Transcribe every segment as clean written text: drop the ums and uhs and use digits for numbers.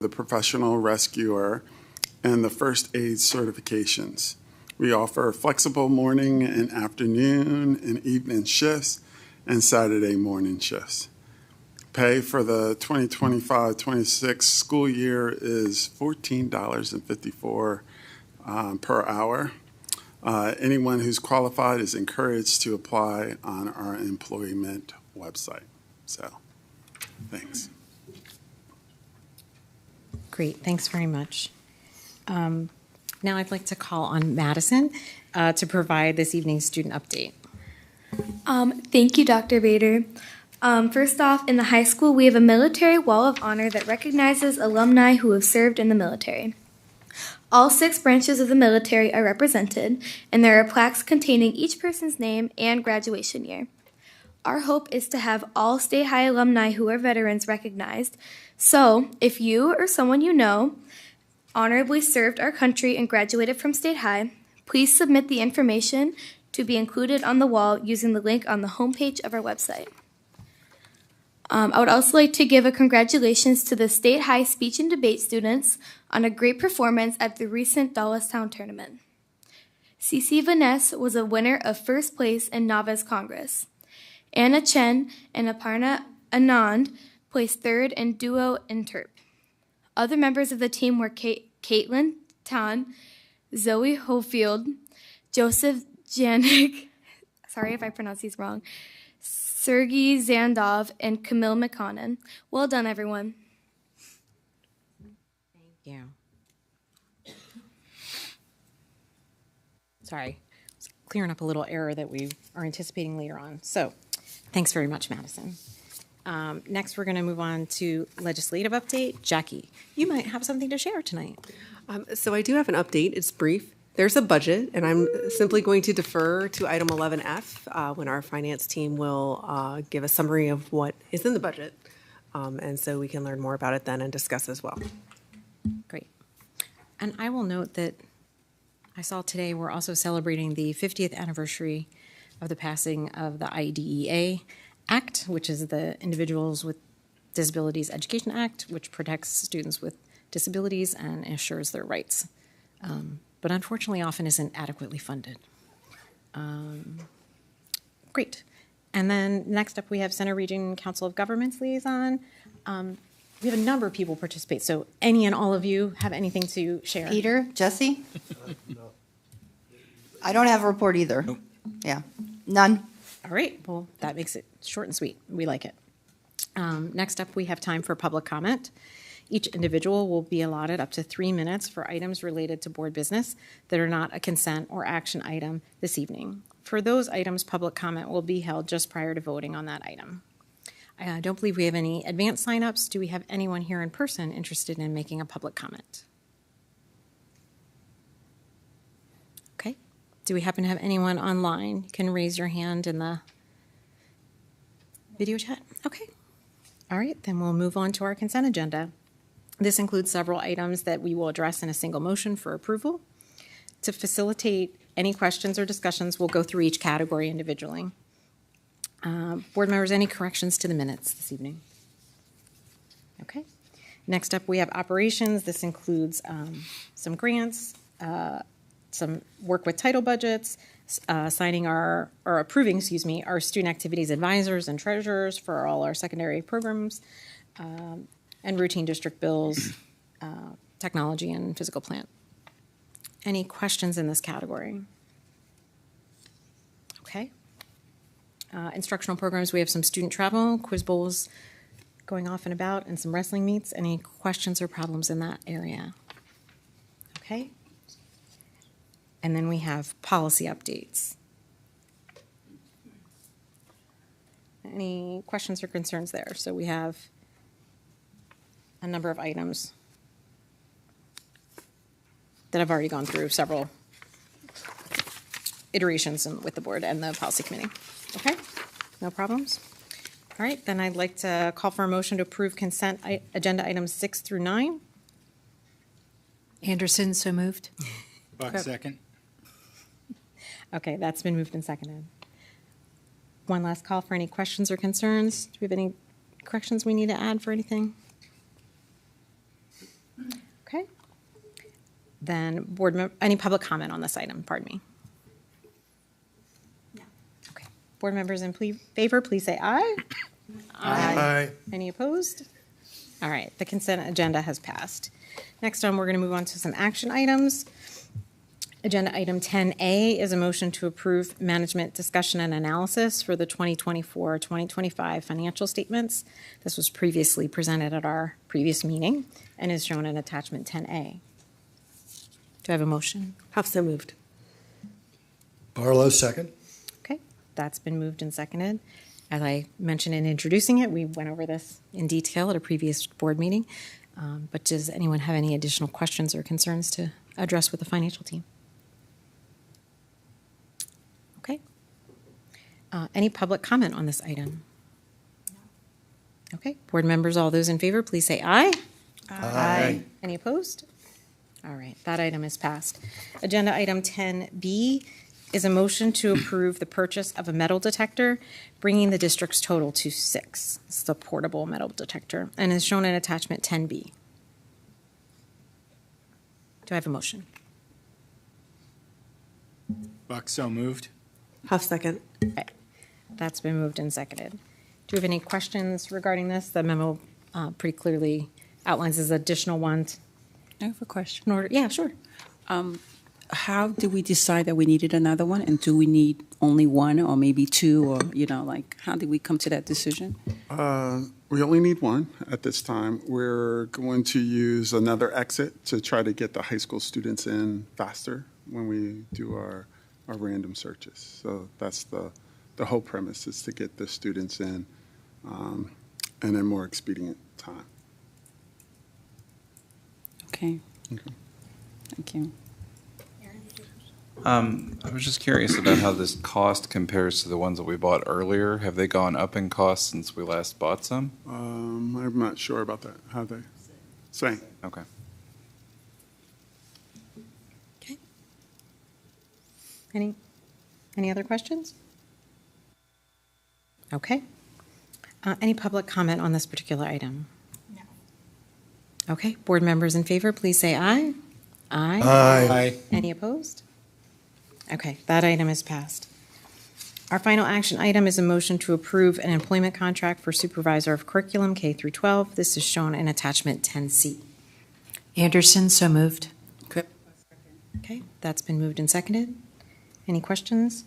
the professional rescuer, and the first aid certifications. We offer flexible morning and afternoon and evening shifts and Saturday morning shifts. Pay for the 2025-26 school year is $14.54 per hour. Anyone who's qualified is encouraged to apply on our employment website. So, thanks. Great, thanks very much. Now I'd like to call on Madison to provide this evening's student update. Thank you, Dr. Bader. First off, in the high school, we have a military wall of honor that recognizes alumni who have served in the military. All 6 branches of the military are represented, and there are plaques containing each person's name and graduation year. Our hope is to have all State High alumni who are veterans recognized. So, if you or someone you know honorably served our country and graduated from State High, please submit the information to be included on the wall using the link on the homepage of our website. I would also like to give a congratulations to the State High Speech and Debate students on a great performance at the recent Dallastown tournament. Cece Vaness was a winner of first place in Novice Congress. Anna Chen and Aparna Anand placed third in duo interp. Other members of the team were Caitlin Tan, Zoe Hofield, Joseph Janik, sorry if I pronounce these wrong, Sergei Zandov, and Camille McConnon. Well done, everyone. Thank you. Sorry, clearing up a little error that we are anticipating later on. So, thanks very much, Madison. Next, we're going to move on to legislative update. Jackie, you might have something to share tonight. So I do have an update. It's brief. There's a budget, and I'm simply going to defer to item 11F when our finance team will give a summary of what is in the budget. And so we can learn more about it then and discuss as well. Great. And I will note that I saw today we're also celebrating the 50th anniversary of the passing of the IDEA Act, which is the Individuals with Disabilities Education Act, which protects students with disabilities and assures their rights. But unfortunately often isn't adequately funded. Great. And then next up we have Center Region Council of Governments Liaison. We have a number of people participate, so any and all of you have anything to share? Peter, Jesse? No. I don't have a report either. Nope. Yeah, none. All right, well, that makes it short and sweet. We like it. Next up, we have time for public comment. Each individual will be allotted up to 3 minutes for items related to board business that are not a consent or action item this evening. For those items, public comment will be held just prior to voting on that item. I don't believe we have any advance signups. Do we have anyone here in person interested in making a public comment? Okay. Do we happen to have anyone online? You can raise your hand in the video chat. Okay. All right, then we'll move on to our consent agenda. This includes several items that we will address in a single motion for approval. To facilitate any questions or discussions, we'll go through each category individually. Board members, any corrections to the minutes this evening? Okay. Next up, we have operations. This includes some grants, some work with title budgets, signing or approving, our student activities advisors and treasurers for all our secondary programs, and routine district bills, technology, and physical plant. Any questions in this category? Okay. Instructional programs, we have some student travel, quiz bowls going off and about, and some wrestling meets. Any questions or problems in that area? Okay. And then we have policy updates. Any questions or concerns there? So we have a number of items that I've already gone through several iterations with the board and the policy committee. Okay, no problems. All right, then I'd like to call for a motion to approve consent agenda items 6 through 9. Anderson, so moved. Buck, second. Okay, that's been moved and seconded. One last call for any questions or concerns. Do we have any corrections we need to add for anything? Then any public comment on this item, pardon me? No. Okay. Board members in favor, please say aye. Aye. Any opposed? All right, the consent agenda has passed. Next on, we're going to move on to some action items. Agenda item 10A is a motion to approve management discussion and analysis for the 2024-2025 financial statements. This was previously presented at our previous meeting and is shown in attachment 10A. Do I have a motion? Have so moved. Barlow, second. Okay, that's been moved and seconded. As I mentioned in introducing it, we went over this in detail at a previous board meeting. But does anyone have any additional questions or concerns to address with the financial team? Okay. Any public comment on this item? Okay, board members, all those in favor, please say aye. Aye. Any opposed? All right, that item is passed. Agenda item 10B is a motion to approve the purchase of a metal detector, bringing the district's total to 6. It's the portable metal detector, and is shown in attachment 10B. Do I have a motion? Buck, so moved. Have second. Okay, that's been moved and seconded. Do you have any questions regarding this? The memo pretty clearly outlines as additional ones. I have a question. In order, yeah, sure. How did we decide that we needed another one? And do we need only one or maybe two? Or, how did we come to that decision? We only need one at this time. We're going to use another exit to try to get the high school students in faster when we do our random searches. So that's the whole premise, is to get the students in in a more expedient time. Okay. Okay. Thank you. I was just curious about how this cost compares to the ones that we bought earlier. Have they gone up in cost since we last bought some? I'm not sure about that. How they? Same. Okay. Okay. Any other questions? Okay. Any public comment on this particular item? No. Okay, board members in favor, please say aye. Aye. Aye. Any opposed? Okay, that item is passed. Our final action item is a motion to approve an employment contract for supervisor of curriculum K through 12. This is shown in attachment 10C. Anderson, so moved. Okay, that's been moved and seconded. Any questions?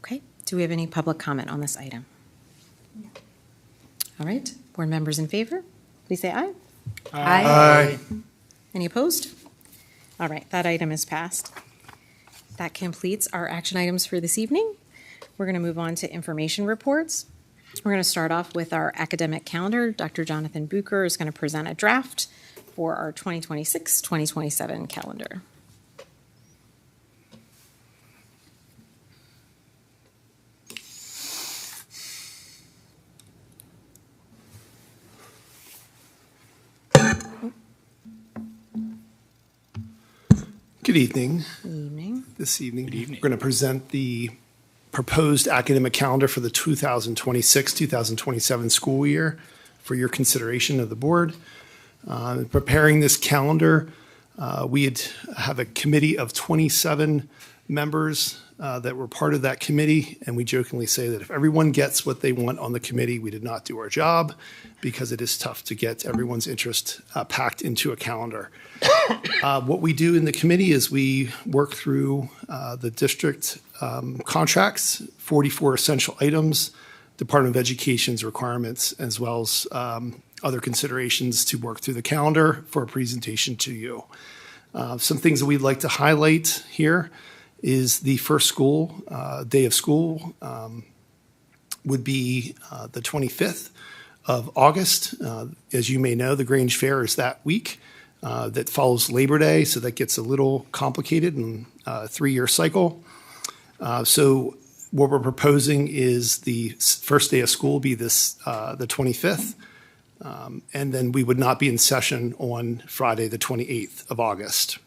Okay, do we have any public comment on this item? No. All right, board members in favor, please say aye. Aye. Any opposed? All right, that item is passed. That completes our action items for this evening. We're going to move on to information reports. We're going to start off with our academic calendar. Dr. Jonathan Bucher is going to present a draft for our 2026-2027 calendar. Good evening. Evening. This evening, we're going to present the proposed academic calendar for the 2026-2027 school year for your consideration of the board. In preparing this calendar, we have a committee of 27 members that were part of that committee, and we jokingly say that if everyone gets what they want on the committee, we did not do our job, because it is tough to get everyone's interest packed into a calendar. What we do in the committee is we work through the district contracts, 44 essential items, Department of Education's requirements, as well as other considerations to work through the calendar for a presentation to you. Some things that we'd like to highlight here is the first day of school would be the 25th of August. As you may know, the Grange Fair is that week. That follows Labor Day, so that gets a little complicated in a 3-year cycle. So what we're proposing is the first day of school will be the 25th, and then we would not be in session on Friday, the 28th of August.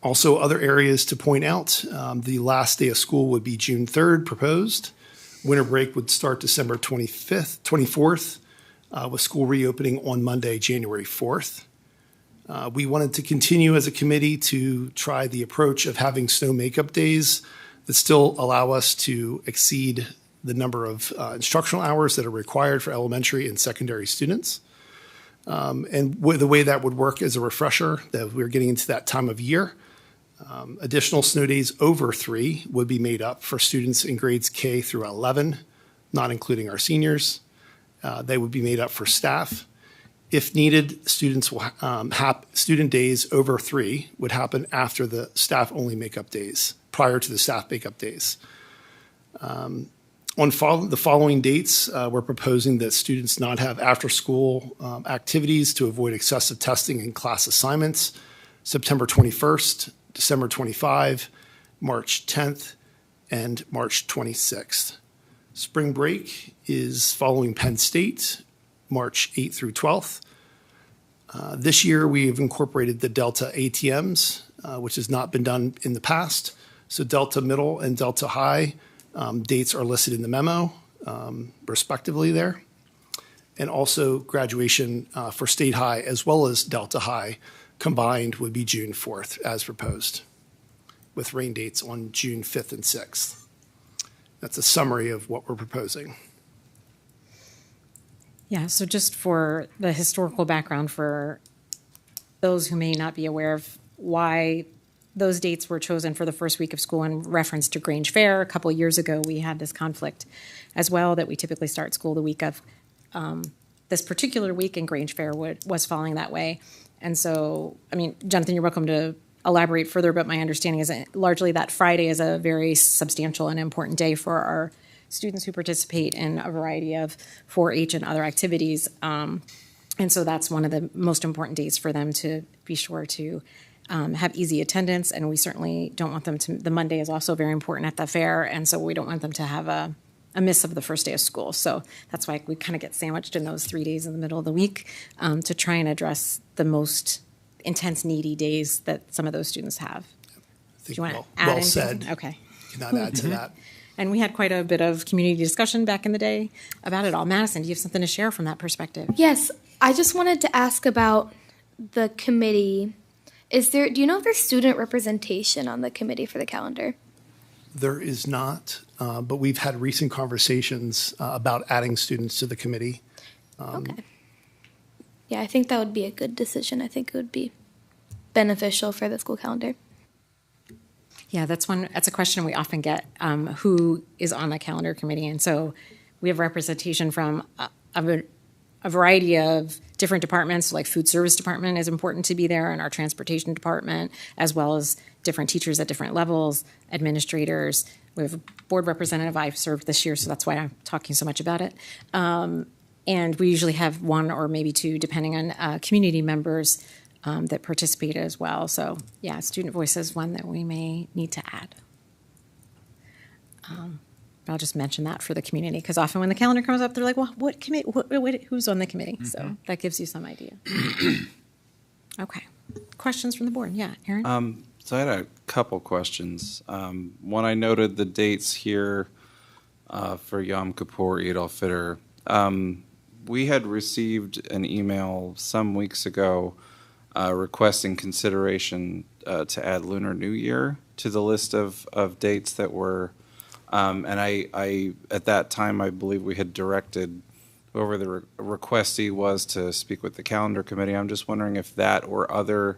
Also, other areas to point out, the last day of school would be June 3rd proposed. Winter break would start December 24th. with school reopening on Monday, January 4th. We wanted to continue as a committee to try the approach of having snow makeup days that still allow us to exceed the number of instructional hours that are required for elementary and secondary students. The way that would work as a refresher, that we're getting into that time of year, additional snow days over 3 would be made up for students in grades K through 11, not including our seniors. They would be made up for staff. If needed, students will student days over 3 would happen after the staff-only makeup days, prior to the staff makeup days. On the following dates, we're proposing that students not have after-school activities to avoid excessive testing and class assignments: September 21st, December 25, March 10th, and March 26th. Spring break is following Penn State, March 8th through 12th. This year, we've incorporated the Delta ATMs, which has not been done in the past. So Delta Middle and Delta High dates are listed in the memo, respectively there. And also graduation for State High as well as Delta High combined would be June 4th as proposed, with rain dates on June 5th and 6th. That's a summary of what we're proposing. Yeah, so just for the historical background for those who may not be aware of why those dates were chosen for the first week of school in reference to Grange Fair. A couple of years ago, we had this conflict as well, that we typically start school the week of this particular week, and Grange Fair was falling that way. And so, I mean, Jonathan, you're welcome to elaborate further, but my understanding is that largely that Friday is a very substantial and important day for our students who participate in a variety of 4-H and other activities. And so that's one of the most important days for them to be sure to have easy attendance. And we certainly don't want them to, the Monday is also very important at the fair. And so we don't want them to have a miss of the first day of school. So that's why we kind of get sandwiched in those 3 days in the middle of the week to try and address the most intense, needy days that some of those students have. I think Do you want to well, add well anything? said. Okay. Cannot add to that. And we had quite a bit of community discussion back in the day about it all. Madison, do you have something to share from that perspective? Yes, I just wanted to ask about the committee. Do you know if there's student representation on the committee for the calendar? There is not, but we've had recent conversations about adding students to the committee. Okay. Yeah, I think that would be a good decision. I think it would be beneficial for the school calendar. Yeah, that's a question we often get, who is on the calendar committee. And so we have representation from a variety of different departments, like food service department is important to be there, and our transportation department, as well as different teachers at different levels, administrators. We have a board representative. I've served this year, so that's why I'm talking so much about it. And we usually have 1 or maybe 2, depending on community members that participate as well. So yeah, student voice is one that we may need to add. I'll just mention that for the community, because often when the calendar comes up, they're like, well, what committee, who's on the committee? Mm-hmm. So that gives you some idea. Okay. Questions from the board? Yeah, Aaron? So I had a couple questions. One, I noted the dates here for Yom Kippur, Eid al-Fitr. We had received an email some weeks ago requesting consideration to add Lunar New Year to the list of dates that were, and I at that time, I believe we had directed whoever the requestee was to speak with the calendar committee. I'm just wondering if that or other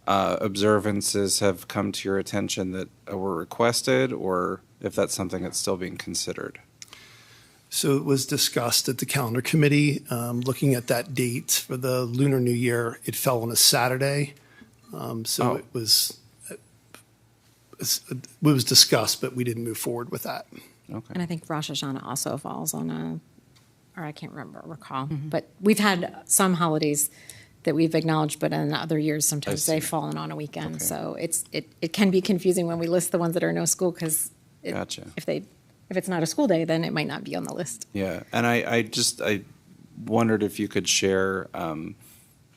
observances have come to your attention that were requested, or if that's something that's still being considered. So it was discussed at the calendar committee, looking at that date for the Lunar New Year. It fell on a Saturday, it was discussed, but we didn't move forward with that. Okay. And I think Rosh Hashanah also falls on or I can't recall. Mm-hmm. But we've had some holidays that we've acknowledged, but in other years, sometimes they've fallen on a weekend. Okay. So it can be confusing when we list the ones that are no school, because Gotcha. If it's not a school day, then it might not be on the list. Yeah, and I wondered if you could share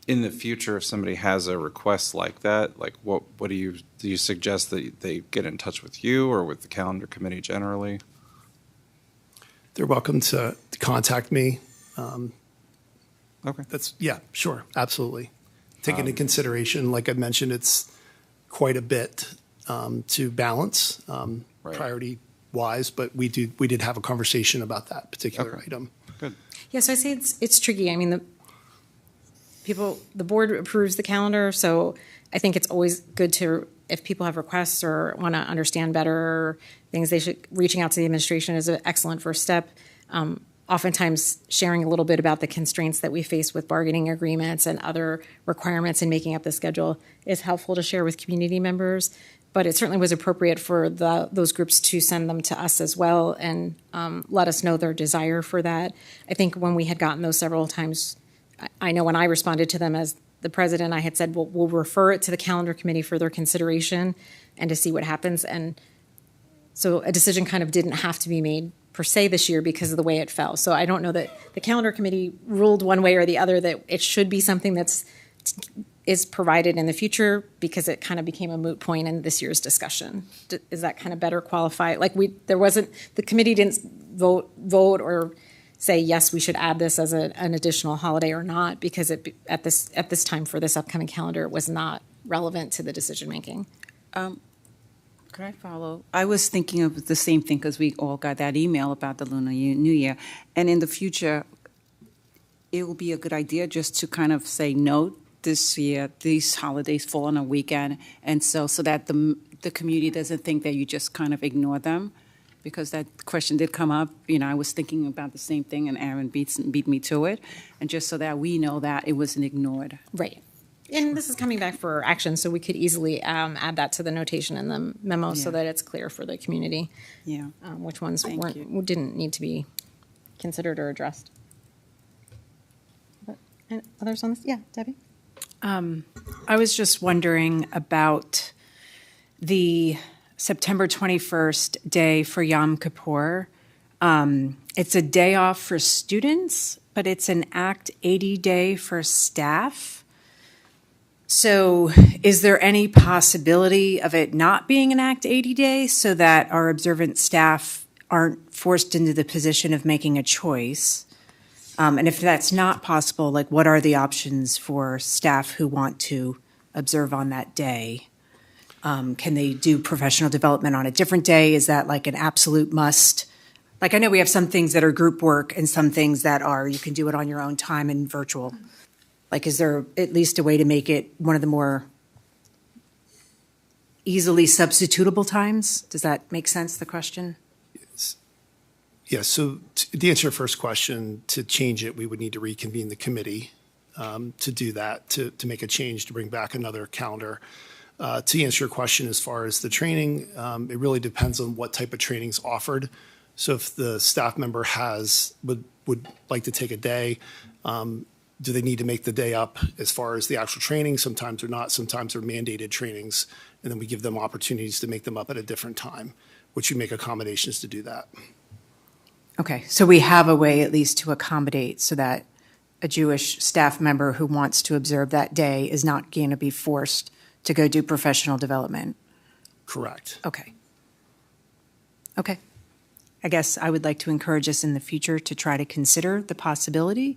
in the future if somebody has a request like that, like what do you suggest that they get in touch with you or with the calendar committee generally? They're welcome to contact me. Okay. Yeah, sure, absolutely. Take into consideration, like I mentioned, it's quite a bit to balance Right. priority-wise, but we did have a conversation about that particular Okay. item. Good. Yeah, so I say it's tricky. I mean, the board approves the calendar, so I think it's always good to, if people have requests or want to understand better things, reaching out to the administration is an excellent first step. Oftentimes, sharing a little bit about the constraints that we face with bargaining agreements and other requirements in making up the schedule is helpful to share with community members. But it certainly was appropriate for those groups to send them to us as well and let us know their desire for that. I think when we had gotten those several times, I know when I responded to them as the president, I had said, well, we'll refer it to the calendar committee for their consideration and to see what happens. And so a decision kind of didn't have to be made per se this year because of the way it fell. So I don't know that the calendar committee ruled one way or the other that it should be something is provided in the future because it kind of became a moot point in this year's discussion. Is that kind of better qualified? Like the committee didn't vote or say, yes, we should add this as an additional holiday or not, because at this time for this upcoming calendar, it was not relevant to the decision-making. Could I follow? I was thinking of the same thing because we all got that email about the Lunar New Year. And in the future, it will be a good idea just to kind of say, note, this year, these holidays fall on a weekend, and so that the community doesn't think that you just kind of ignore them, because that question did come up. I was thinking about the same thing, and Aaron beat me to it, and just so that we know that it wasn't ignored. Right. And this is coming back for action, so we could easily add that to the notation in the memo so that it's clear for the community. Yeah. Which ones Thank you. didn't need to be considered or addressed. But, and others on this? Yeah, Debbie? I was just wondering about the September 21st day for Yom Kippur. It's a day off for students, but it's an Act 80 day for staff. So is there any possibility of it not being an Act 80 day so that our observant staff aren't forced into the position of making a choice? And if that's not possible, like what are the options for staff who want to observe on that day? Can they do professional development on a different day? Is that like an absolute must? Like I know we have some things that are group work and some things that are, you can do it on your own time and virtual. Like is there at least a way to make it one of the more easily substitutable times? Does that make sense, the question? Yes, so to answer your first question, to change it, we would need to reconvene the committee to do that, to make a change, to bring back another calendar. To answer your question as far as the training, it really depends on what type of training is offered. So if the staff member would like to take a day, do they need to make the day up as far as the actual training? Sometimes they're not. Sometimes they're mandated trainings, and then we give them opportunities to make them up at a different time, which we make accommodations to do that. Okay, so we have a way at least to accommodate so that a Jewish staff member who wants to observe that day is not going to be forced to go do professional development. Correct. Okay. Okay. I guess I would like to encourage us in the future to try to consider the possibility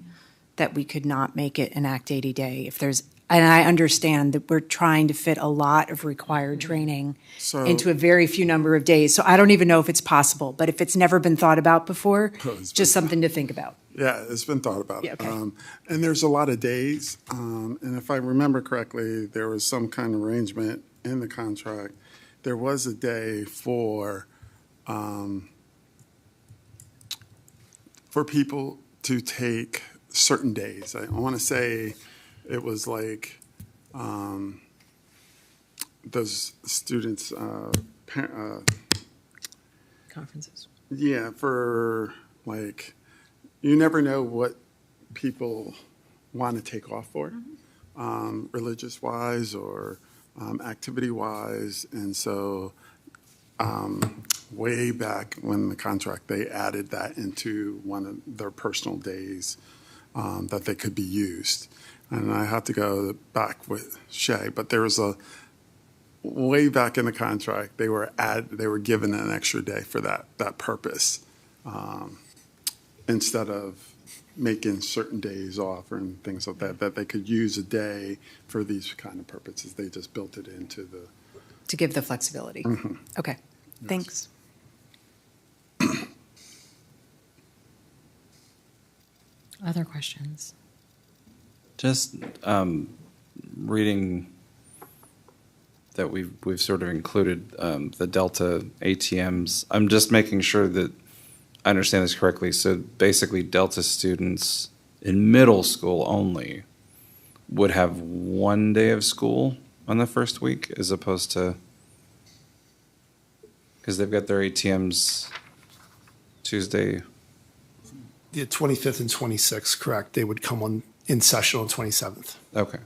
that we could not make it an Act 80 day if there's, and I understand that we're trying to fit a lot of required training into a very few number of days. So I don't even know if it's possible, but if it's never been thought about before, just something to think about. Yeah, it's been thought about. Yeah, okay. And there's a lot of days. And if I remember correctly, there was some kind of arrangement in the contract. There was a day for people to take certain days. I want to say it was like those students' Conferences. yeah, for like, you never know what people want to take off for, religious-wise or activity-wise. And so way back when the contract, they added that into one of their personal days that they could be used. And I have to go back with Shay, but there was a way back in the contract, they were given an extra day for that purpose, instead of making certain days off and things like that, that they could use a day for these kind of purposes. They just built it into the. To give the flexibility. Okay, thanks. Other questions? Just reading that we've sort of included the Delta ATMs. I'm just making sure that I understand this correctly. So basically, Delta students in middle school only would have 1 day of school on the first week, as opposed to, because they've got their ATMs Tuesday. The 25th and 26th, correct. They would come on in session on 27th. Okay.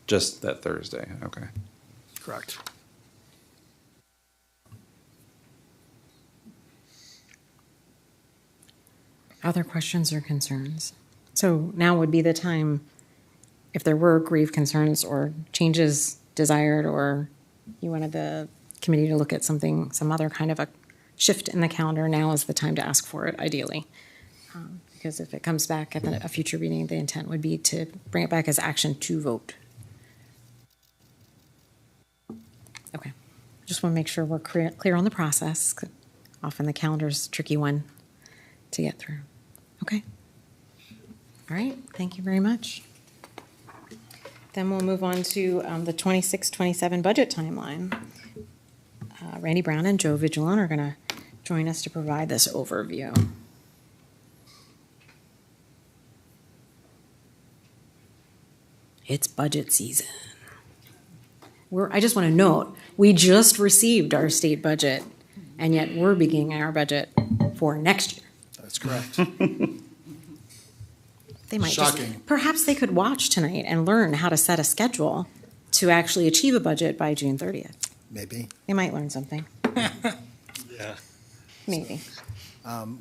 Just that Thursday. Okay. Correct. Other questions or concerns? So now would be the time, if there were grieve concerns or changes desired, or you wanted the committee to look at something, some other kind of a shift in the calendar, now is the time to ask for it, ideally. Because if it comes back at a future meeting, the intent would be to bring it back as action to vote. Okay. Just want to make sure we're clear on the process. Often the calendar's a tricky one to get through. Okay. All right. Thank you very much. Then we'll move on to the 26-27 budget timeline. Randy Brown and Joe Vigilon are going to join us to provide this overview. It's budget season. I just want to note, we just received our state budget, and yet we're beginning our budget for next year. That's correct. They might Shocking. Perhaps they could watch tonight and learn how to set a schedule to actually achieve a budget by June 30th. Maybe. They might learn something. Yeah. Maybe.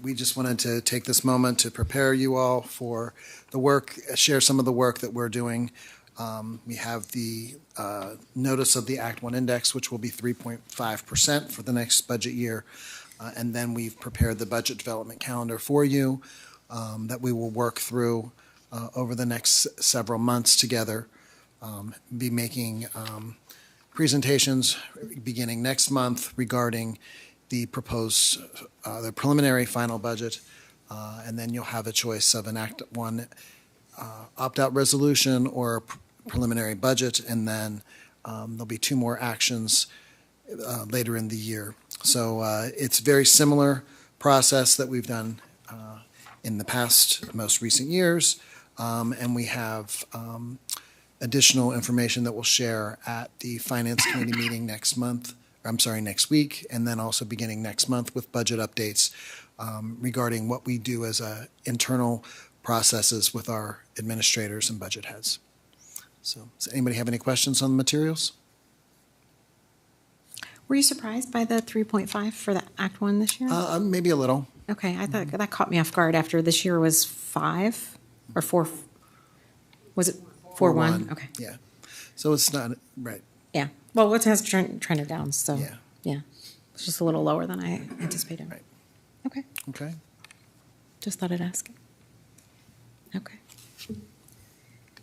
We just wanted to take this moment to prepare you all for the work, share some of the work that we're doing. We have the notice of the Act 1 index, which will be 3.5% for the next budget year. And then we've prepared the budget development calendar for you that we will work through over the next several months together. Be making presentations beginning next month regarding the proposed, the preliminary final budget. And then you'll have a choice of an Act 1 opt-out resolution or preliminary budget, and then there'll be two more actions later in the year. So it's a very similar process that we've done in the past, most recent years, and we have additional information that we'll share at the Finance Committee meeting next week, and then also beginning next month with budget updates regarding what we do as internal processes with our administrators and budget heads. So, does anybody have any questions on the materials? Were you surprised by the 3.5 for the Act 1 this year? Maybe a little. Okay, I thought that caught me off guard after this year was 5 or 4. Was it 4-1? Okay. Yeah. So it's not, right. Yeah. Well, it has trended down, so Yeah. yeah. It's just a little lower than I anticipated. Right. Okay. Okay. Just thought I'd ask. Okay.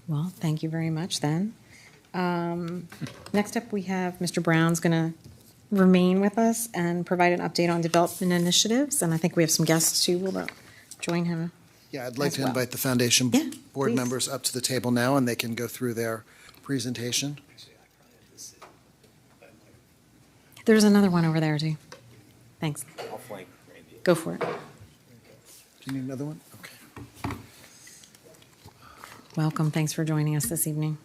Well, thank you very much then. Next up, we have Mr. Brown's going to remain with us and provide an update on development initiatives. And I think we have some guests who will join him. Yeah, I'd like as to well. invite the foundation Yeah, board please. members up to the table now, and they can go through their presentation. There's another one over there, too. Thanks. I'll flank Randy. Go for it. Do you need another one? Okay. Welcome. Thanks for joining us this evening.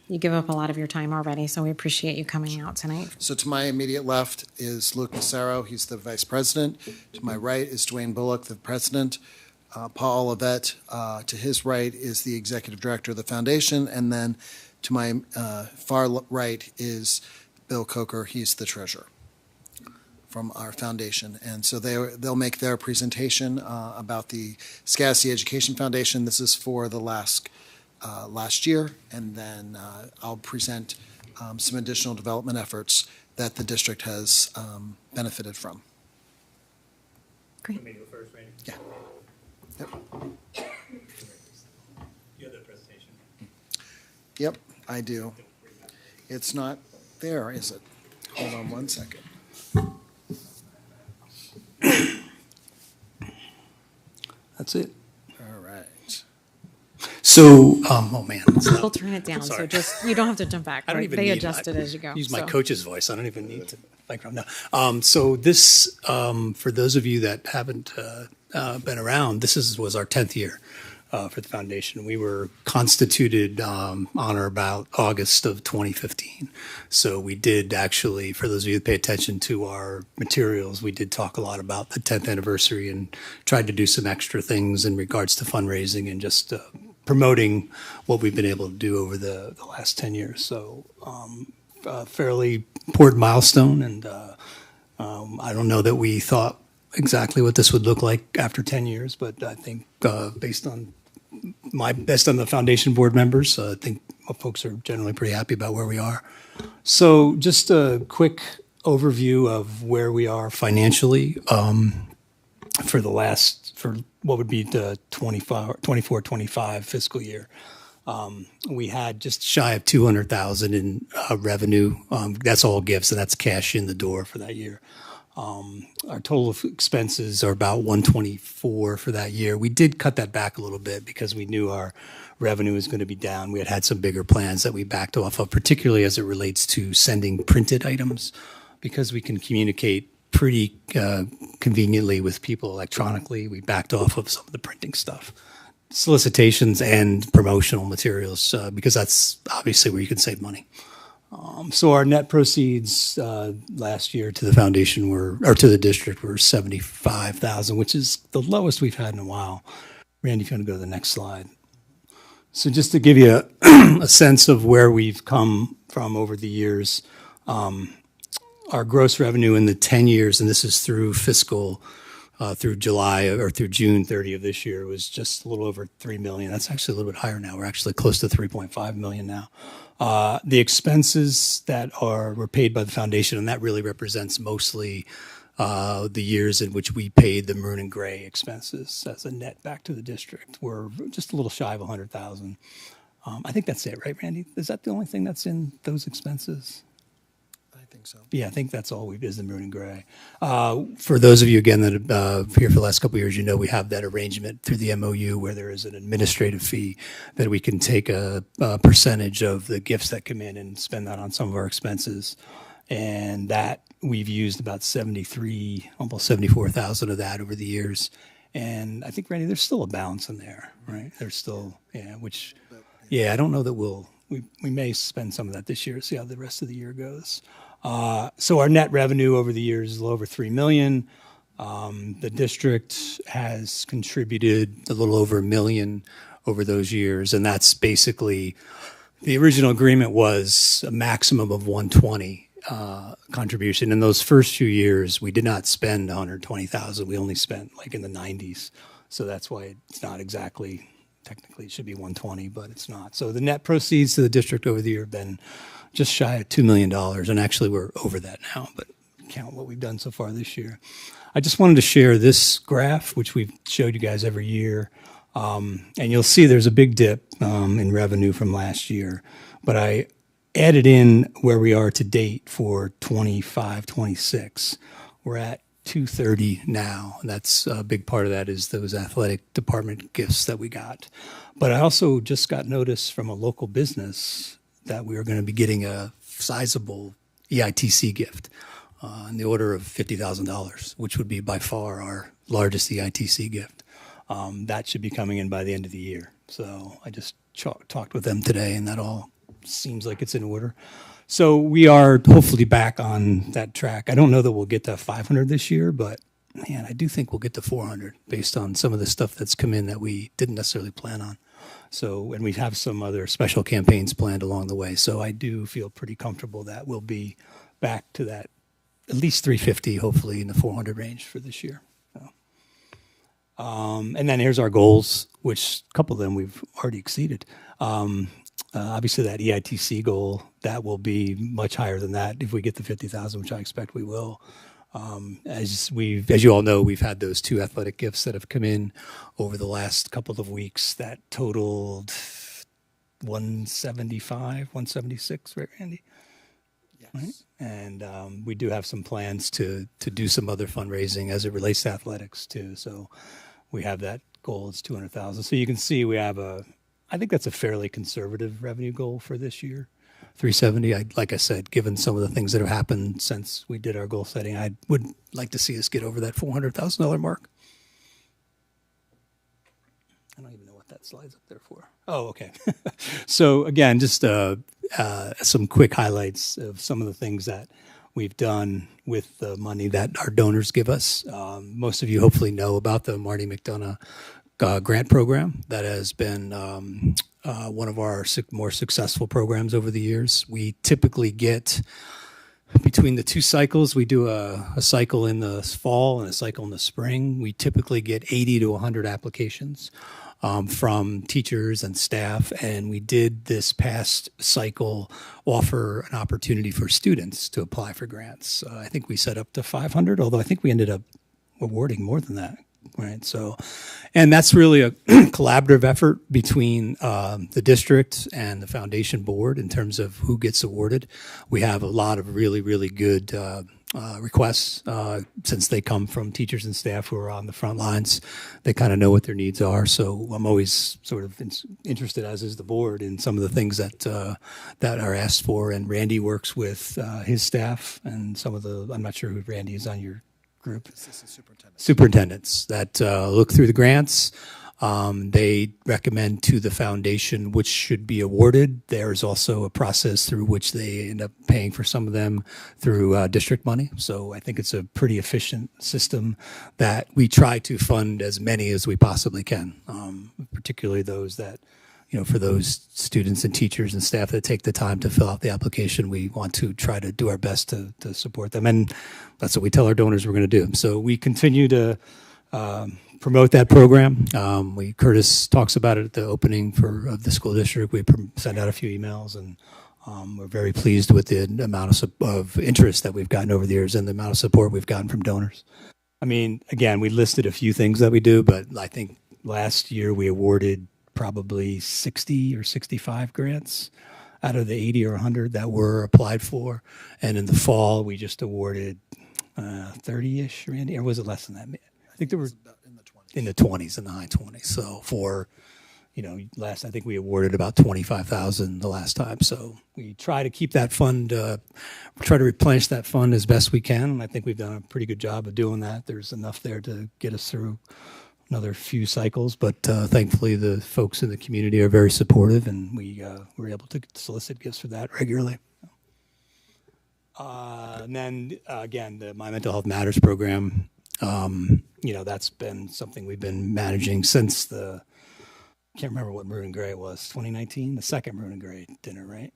You give up a lot of your time already, so we appreciate you coming out tonight. So to my immediate left is Luke Massaro. He's the vice president. To my right is Dwayne Bullock, the president. Paul Olivet, to his right, is the executive director of the foundation. And then to my far right is Bill Coker. He's the treasurer from our foundation. And so they'll make their presentation about the Skagit Education Foundation. This is for the last year. And then I'll present some additional development efforts that the district has benefited from. Great. Want me to go first, Randy? Yeah. Yep. Yep, I do. It's not there, is it? Hold on one second. That's it. All right. So, oh man. We'll turn it down, so Sorry. just, you don't have to jump back. I don't right? even They need adjust it as you go. Use my so. coach's voice. I don't even need to background now. So this, for those of you that haven't been around, was our 10th year for the foundation. We were constituted on or about August of 2015. So we did actually, for those of you that pay attention to our materials, we did talk a lot about the 10th anniversary and tried to do some extra things in regards to fundraising and just promoting what we've been able to do over the last 10 years. So a fairly important milestone, and I don't know that we thought exactly what this would look like after 10 years, but I think based on the foundation board members, I think folks are generally pretty happy about where we are. So just a quick overview of where we are financially for what would be the 24-25 fiscal year. We had just shy of 200,000 in revenue. That's all gifts, and that's cash in the door for that year. Our total expenses are about 124 for that year. We did cut that back a little bit because we knew our revenue was going to be down. We had some bigger plans that we backed off of, particularly as it relates to sending printed items, because we can communicate pretty conveniently with people electronically. We backed off of some of the printing stuff, solicitations and promotional materials, because that's obviously where you can save money. So our net proceeds last year to the foundation to the district were 75,000, which is the lowest we've had in a while. Randy, if you want to go to the next slide. So just to give you a sense of where we've come from over the years, our gross revenue in the 10 years, and this is through fiscal through July or through June 30 of this year, was just a little over 3 million. That's actually a little bit higher now. We're actually close to 3.5 million now. The expenses that were paid by the foundation, and that really represents mostly the years in which we paid the maroon and gray expenses as a net back to the district, were just a little shy of 100,000. I think that's it, right, Randy? Is that the only thing that's in those expenses? I think so. Yeah, I think that's all is the maroon and gray. For those of you, again, that have here for the last couple of years, you know we have that arrangement through the MOU where there is an administrative fee that we can take a percentage of the gifts that come in and spend that on some of our expenses. And that we've used about 73, almost 74,000 of that over the years. And I think, Randy, there's still a balance in there, right? There's still, I don't know that we may spend some of that this year, see how the rest of the year goes. So our net revenue over the years is a little over 3 million. The district has contributed a little over $1 million over those years, and that's basically, the original agreement was a maximum of 120 contribution. In those first few years, we did not spend 120,000. We only spent like in the 90s. So that's why it's not exactly, technically it should be 120, but it's not. So the net proceeds to the district over the year have been just shy of $2 million. And actually we're over that now, but count what we've done so far this year. I just wanted to share this graph, which we've showed you guys every year. And you'll see there's a big dip in revenue from last year. But I added in where we are to date for 25, 26. We're at 230 now. And that's a big part of that is those athletic department gifts that we got. But I also just got notice from a local business that we are going to be getting a sizable EITC gift in the order of $50,000, which would be by far our largest EITC gift. That should be coming in by the end of the year. So I just talked with them today, and that all seems like it's in order. So we are hopefully back on that track. I don't know that we'll get to 500 this year, but man, I do think we'll get to 400 based on some of the stuff that's come in that we didn't necessarily plan on. So, and we have some other special campaigns planned along the way. So I do feel pretty comfortable that we'll be back to that at least 350, hopefully in the 400 range for this year. So, and then here's our goals, which a couple of them we've already exceeded. Obviously, that EITC goal, that will be much higher than that if we get the 50,000, which I expect we will. As you all know, we've had those 2 athletic gifts that have come in over the last couple of weeks that totaled 175, 176, right, Randy? Right? And we do have some plans to do some other fundraising as it relates to athletics too. So we have that goal. It's 200,000. So you can see we have I think that's a fairly conservative revenue goal for this year. 370. Like I said, given some of the things that have happened since we did our goal setting, I would like to see us get over that $400,000 mark. I don't even know what that slide's up there for. Oh, okay. So again, just some quick highlights of some of the things that we've done with the money that our donors give us. Most of you hopefully know about the Marty McDonough grant program that has been one of our more successful programs over the years. We typically get, between the two cycles, we do a cycle in the fall and a cycle in the spring. We typically get 80 to 100 applications from teachers and staff, and we did this past cycle offer an opportunity for students to apply for grants. I think we set up to 500, although I think we ended up awarding more than that. Right. So, and that's really a collaborative effort between the district and the foundation board in terms of who gets awarded. We have a lot of really, really good requests since they come from teachers and staff who are on the front lines. They kind of know what their needs are. So I'm always sort of interested, as is the board, in some of the things that that are asked for. And Randy works with his staff and some of the, I'm not sure who Randy is on your group. Superintendents that look through the grants. They recommend to the foundation which should be awarded. There's also a process through which they end up paying for some of them through district money. So I think it's a pretty efficient system that we try to fund as many as we possibly can, particularly those that, you know, for those students and teachers and staff that take the time to fill out the application, we want to try to do our best to support them. And that's what we tell our donors we're going to do. So we continue to promote that program. Curtis talks about it at the opening of the school district. We send out a few emails, and we're very pleased with the amount of interest that we've gotten over the years and the amount of support we've gotten from donors. I mean, again, we listed a few things that we do, but I think last year we awarded probably 60 or 65 grants out of the 80 or 100 that were applied for. And in the fall, we just awarded 30-ish, Randy, or was it less than that? I think there were in the 20s, in the high 20s. So for, you know, I think we awarded about 25,000 the last time. So we try to keep that fund, try to replenish that fund as best we can. And I think we've done a pretty good job of doing that. There's enough there to get us through another few cycles, but thankfully the folks in the community are very supportive, and we were able to solicit gifts for that regularly. And then again, My Mental Health Matters program, you know, that's been something we've been managing since I can't remember what Maroon and Gray was, 2019, the second Maroon and Gray dinner, right?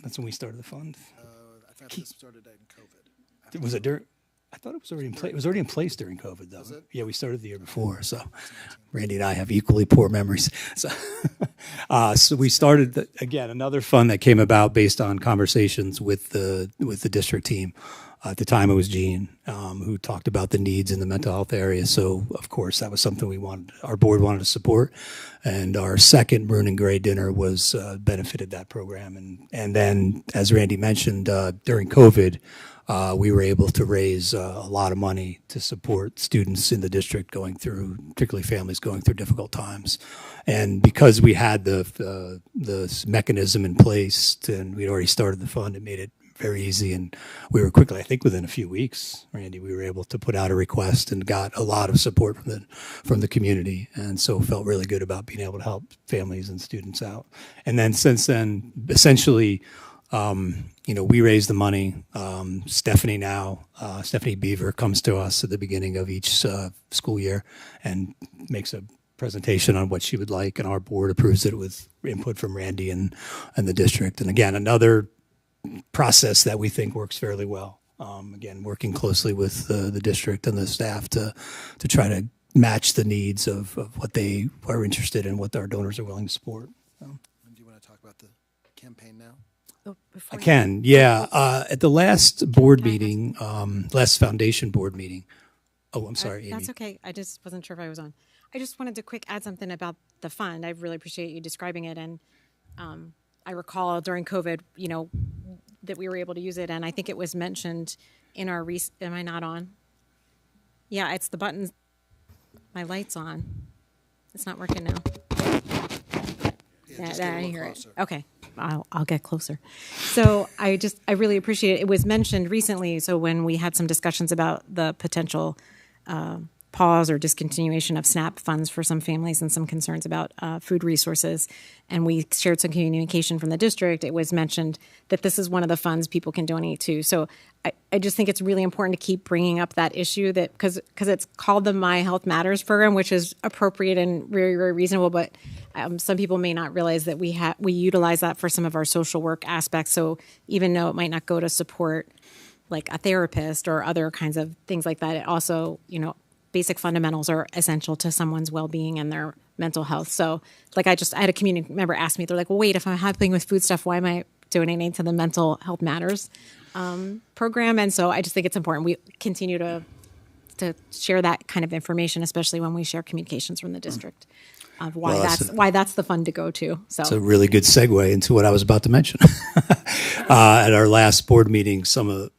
That's when we started the fund. I thought this started in COVID. Was it during? I thought it was already in place. It was already in place during COVID, though. Yeah, we started the year before. So Randy and I have equally poor memories. So, so we started again another fund that came about based on conversations with the district team. At the time, it was Jean who talked about the needs in the mental health area. So of course, that was something our board wanted to support. And our second Maroon and Gray dinner was benefited that program. And then, as Randy mentioned, during COVID. We were able to raise a lot of money to support students in the district particularly families going through difficult times. And because we had the mechanism in place and we'd already started the fund, it made it very easy. And we were quickly, I think within a few weeks, Randy, we were able to put out a request and got a lot of support from the community. And so felt really good about being able to help families and students out. And then since then, essentially, you know, we raise the money. Stephanie Beaver comes to us at the beginning of each school year and makes a presentation on what she would like, and our board approves it with input from Randy and the district. And again, another process that we think works fairly well. Again, working closely with the district and the staff to try to match the needs of what they are interested in, what our donors are willing to support. And do you want to talk about the campaign now? I can, yeah. At the last board meeting, last foundation board meeting. Oh, I'm sorry, Amy. That's okay. I just wasn't sure if I was on. I just wanted to quick add something about the fund. I really appreciate you describing it. And I recall during COVID, that we were able to use it, and I think it was mentioned in our am I not on? Yeah, it's the buttons. My light's on. It's not working now. Just get a I little hear it. closer. Okay, I'll get closer. So I really appreciate it. It was mentioned recently. So when we had some discussions about the potential pause or discontinuation of SNAP funds for some families and some concerns about food resources, and we shared some communication from the district, it was mentioned that this is one of the funds people can donate to. So I just think it's really important to keep bringing up that issue, that because it's called the My Health Matters program, which is appropriate and very, very reasonable, but some people may not realize that we utilize that for some of our social work aspects. So even though it might not go to support like a therapist or other kinds of things like that, it also, basic fundamentals are essential to someone's well-being and their mental health. So like I had a community member ask me, they're like, well, wait, if I'm helping with food stuff, why am I donating to the Mental Health Matters program? And so I just think it's important we continue to share that kind of information, especially when we share communications from the district of why why that's the fund to go to. So it's a really good segue into what I was about to mention. At our last board meeting,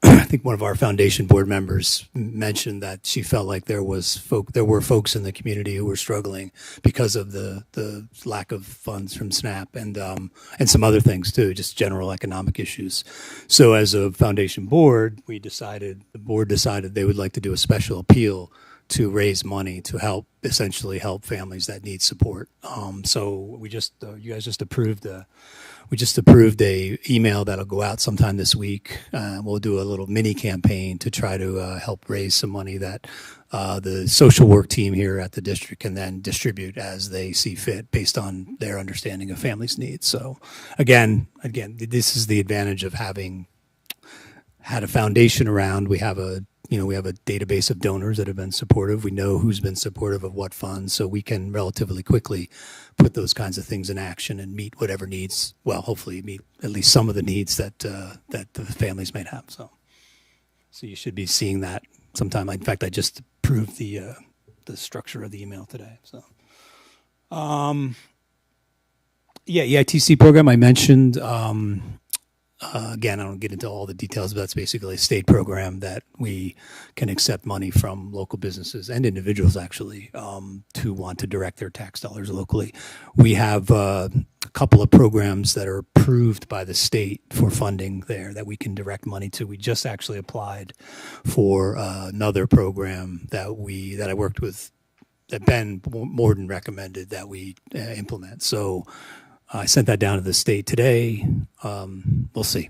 I think one of our foundation board members mentioned that she felt like there were folks in the community who were struggling because of the lack of funds from SNAP and some other things too, just general economic issues. So as a foundation board, the board decided they would like to do a special appeal to raise money to essentially help families that need support. So you guys just approved a email that'll go out sometime this week. We'll do a little mini campaign to try to help raise some money that the social work team here at the district can then distribute as they see fit based on their understanding of families' needs. So again, this is the advantage of having had a foundation around. We have a database of donors that have been supportive. We know who's been supportive of what funds, so we can relatively quickly put those kinds of things in action and meet whatever needs. Well, hopefully meet at least some of the needs that the families might have. So you should be seeing that sometime. In fact, I just approved the structure of the email today. So, EITC program I mentioned. Again, I don't get into all the details, but that's basically a state program that we can accept money from local businesses and individuals actually to want to direct their tax dollars locally. We have a couple of programs that are approved by the state for funding there that we can direct money to. We just actually applied for another program that I worked with, that Ben Morden recommended that we implement. So I sent that down to the state today. We'll see.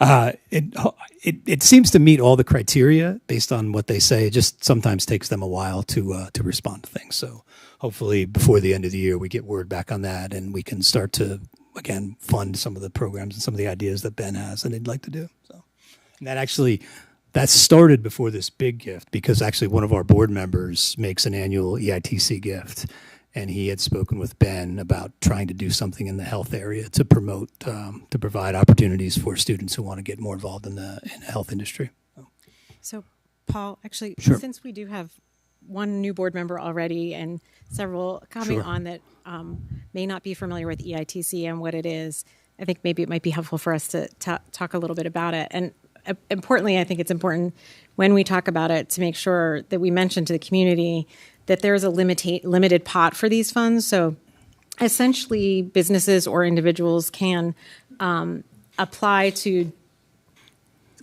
It seems to meet all the criteria based on what they say. It just sometimes takes them a while to respond to things. So hopefully before the end of the year, we get word back on that and we can start to, again, fund some of the programs and some of the ideas that Ben has and he'd like to do. So, and that started before this big gift, because actually one of our board members makes an annual EITC gift. And he had spoken with Ben about trying to do something in the health area to promote, to provide opportunities for students who want to get more involved in the health industry. So, Paul, actually, Sure. Since we do have one new board member already and several coming Sure. on that may not be familiar with EITC and what it is, I think maybe it might be helpful for us to talk a little bit about it. And importantly, I think it's important when we talk about it to make sure that we mention to the community that there's a limited pot for these funds. So essentially, businesses or individuals can apply to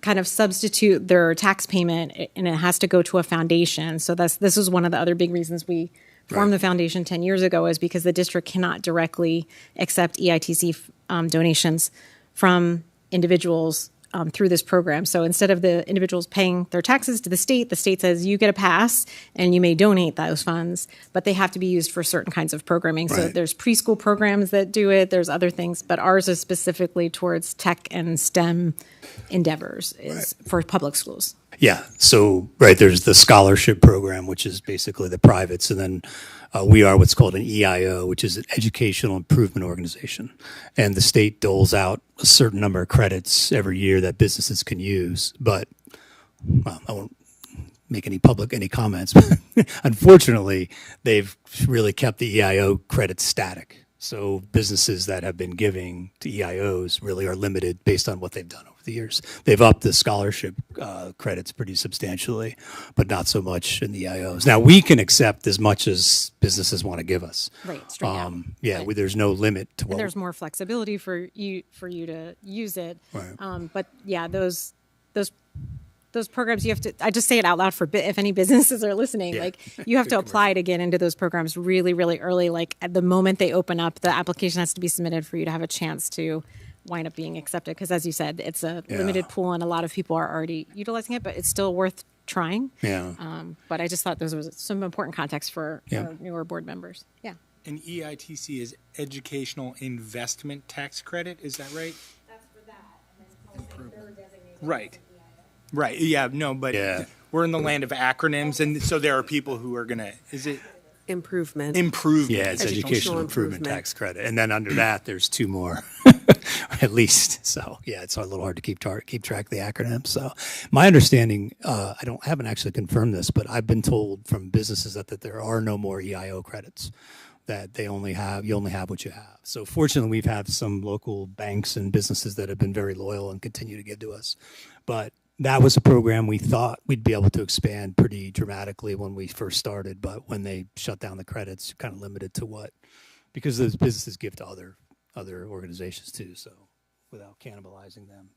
kind of substitute their tax payment, and it has to go to a foundation. So this is one of the other big reasons we formed the foundation 10 years ago, is because the district cannot directly accept EITC donations from individuals through this program. So instead of the individuals paying their taxes to the state says you get a pass and you may donate those funds, but they have to be used for certain kinds of programming. Right. So there's preschool programs that do it, there's other things, but ours is specifically towards tech and STEM endeavors, is for public schools. Yeah. So, there's the scholarship program, which is basically the privates. And then we are what's called an EIO, which is an educational improvement organization. And the state doles out a certain number of credits every year that businesses can use. But I won't make any comments. Unfortunately, they've really kept the EIO credits static. So businesses that have been giving to EIOs really are limited based on what they've done over the years. They've upped the scholarship credits pretty substantially, but not so much in the EIOs. Now, we can accept as much as businesses want to give us. Right, straight out. Yeah, Right. there's no limit to what. And there's more flexibility for you to use it. Right. But yeah, those programs, you have to, I just say it out loud for if any businesses are listening, Yeah. like you have to apply to get into those programs really, really early. Like at the moment they open up, the application has to be submitted for you to have a chance to wind up being accepted. Because as you said, it's a limited pool and a lot of people are already utilizing it, but it's still worth trying. Yeah. But I just thought this was some important context for our newer board members. Yeah. And EITC is Educational Investment Tax Credit, is that right? That's for that. Right. Right, yeah, no, but we're in the land of acronyms, and so there are people who are gonna, is it? Improvement. Yeah, it's educational improvement tax credit. And then under that, there's two more, at least. So, yeah, it's a little hard to keep track of the acronyms. So my understanding, I haven't actually confirmed this, but I've been told from businesses that there are no more EIO credits, that you only have what you have. So fortunately, we've had some local banks and businesses that have been very loyal and continue to give to us. But that was a program we thought we'd be able to expand pretty dramatically when we first started, but when they shut down the credits, you're kind of limited to what, because those businesses give to other organizations too, so without cannibalizing them.